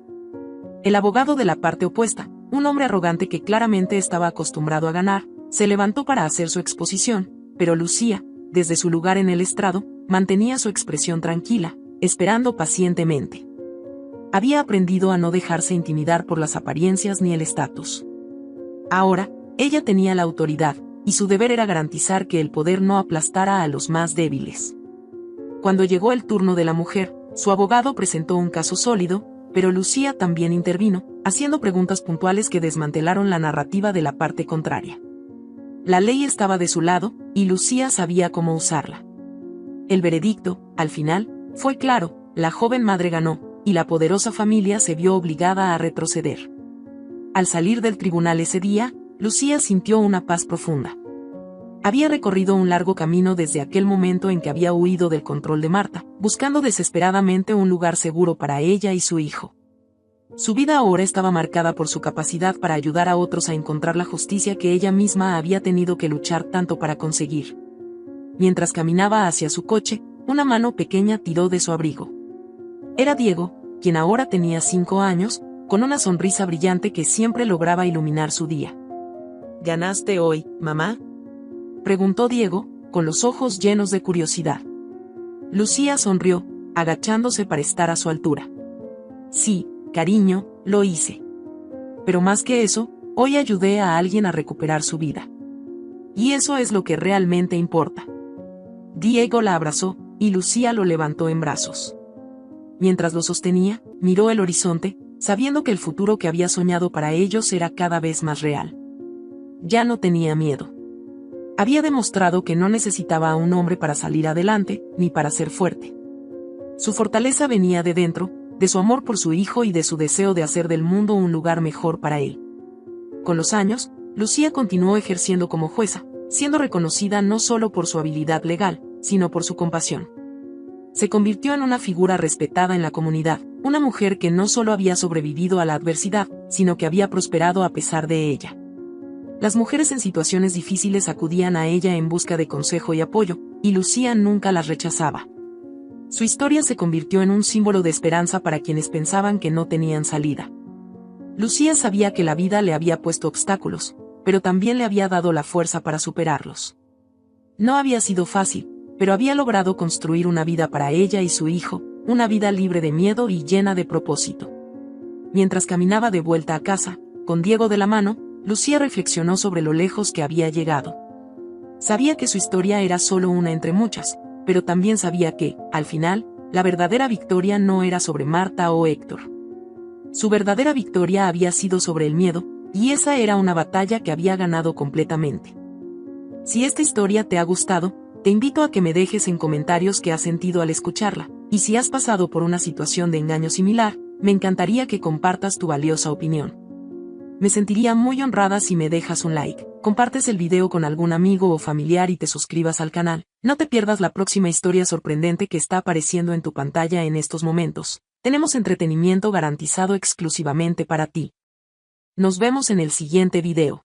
El abogado de la parte opuesta, un hombre arrogante que claramente estaba acostumbrado a ganar, se levantó para hacer su exposición, pero Lucía, desde su lugar en el estrado, mantenía su expresión tranquila, esperando pacientemente. Había aprendido a no dejarse intimidar por las apariencias ni el estatus. Ahora, ella tenía la autoridad, y su deber era garantizar que el poder no aplastara a los más débiles. Cuando llegó el turno de la mujer, su abogado presentó un caso sólido, pero Lucía también intervino, haciendo preguntas puntuales que desmantelaron la narrativa de la parte contraria. La ley estaba de su lado, y Lucía sabía cómo usarla. El veredicto, al final, fue claro: la joven madre ganó, y la poderosa familia se vio obligada a retroceder. Al salir del tribunal ese día, Lucía sintió una paz profunda. Había recorrido un largo camino desde aquel momento en que había huido del control de Marta, buscando desesperadamente un lugar seguro para ella y su hijo. Su vida ahora estaba marcada por su capacidad para ayudar a otros a encontrar la justicia que ella misma había tenido que luchar tanto para conseguir. Mientras caminaba hacia su coche, una mano pequeña tiró de su abrigo. Era Diego, quien ahora tenía 5 años, con una sonrisa brillante que siempre lograba iluminar su día. ¿Ganaste hoy, mamá?, preguntó Diego, con los ojos llenos de curiosidad. Lucía sonrió, agachándose para estar a su altura. Sí, cariño, lo hice. Pero más que eso, hoy ayudé a alguien a recuperar su vida. Y eso es lo que realmente importa. Diego la abrazó, y Lucía lo levantó en brazos. Mientras lo sostenía, miró el horizonte, sabiendo que el futuro que había soñado para ellos era cada vez más real. Ya no tenía miedo. Había demostrado que no necesitaba a un hombre para salir adelante, ni para ser fuerte. Su fortaleza venía de dentro, de su amor por su hijo y de su deseo de hacer del mundo un lugar mejor para él. Con los años, Lucía continuó ejerciendo como jueza, siendo reconocida no solo por su habilidad legal, sino por su compasión. Se convirtió en una figura respetada en la comunidad, una mujer que no solo había sobrevivido a la adversidad, sino que había prosperado a pesar de ella. Las mujeres en situaciones difíciles acudían a ella en busca de consejo y apoyo, y Lucía nunca las rechazaba. Su historia se convirtió en un símbolo de esperanza para quienes pensaban que no tenían salida. Lucía sabía que la vida le había puesto obstáculos, pero también le había dado la fuerza para superarlos. No había sido fácil, pero había logrado construir una vida para ella y su hijo, una vida libre de miedo y llena de propósito. Mientras caminaba de vuelta a casa, con Diego de la mano, Lucía reflexionó sobre lo lejos que había llegado. Sabía que su historia era solo una entre muchas, pero también sabía que, al final, la verdadera victoria no era sobre Marta o Héctor. Su verdadera victoria había sido sobre el miedo, y esa era una batalla que había ganado completamente. Si esta historia te ha gustado, te invito a que me dejes en comentarios qué has sentido al escucharla, y si has pasado por una situación de engaño similar, me encantaría que compartas tu valiosa opinión. Me sentiría muy honrada si me dejas un like, compartes el video con algún amigo o familiar y te suscribas al canal. No te pierdas la próxima historia sorprendente que está apareciendo en tu pantalla en estos momentos. Tenemos entretenimiento garantizado exclusivamente para ti. Nos vemos en el siguiente video.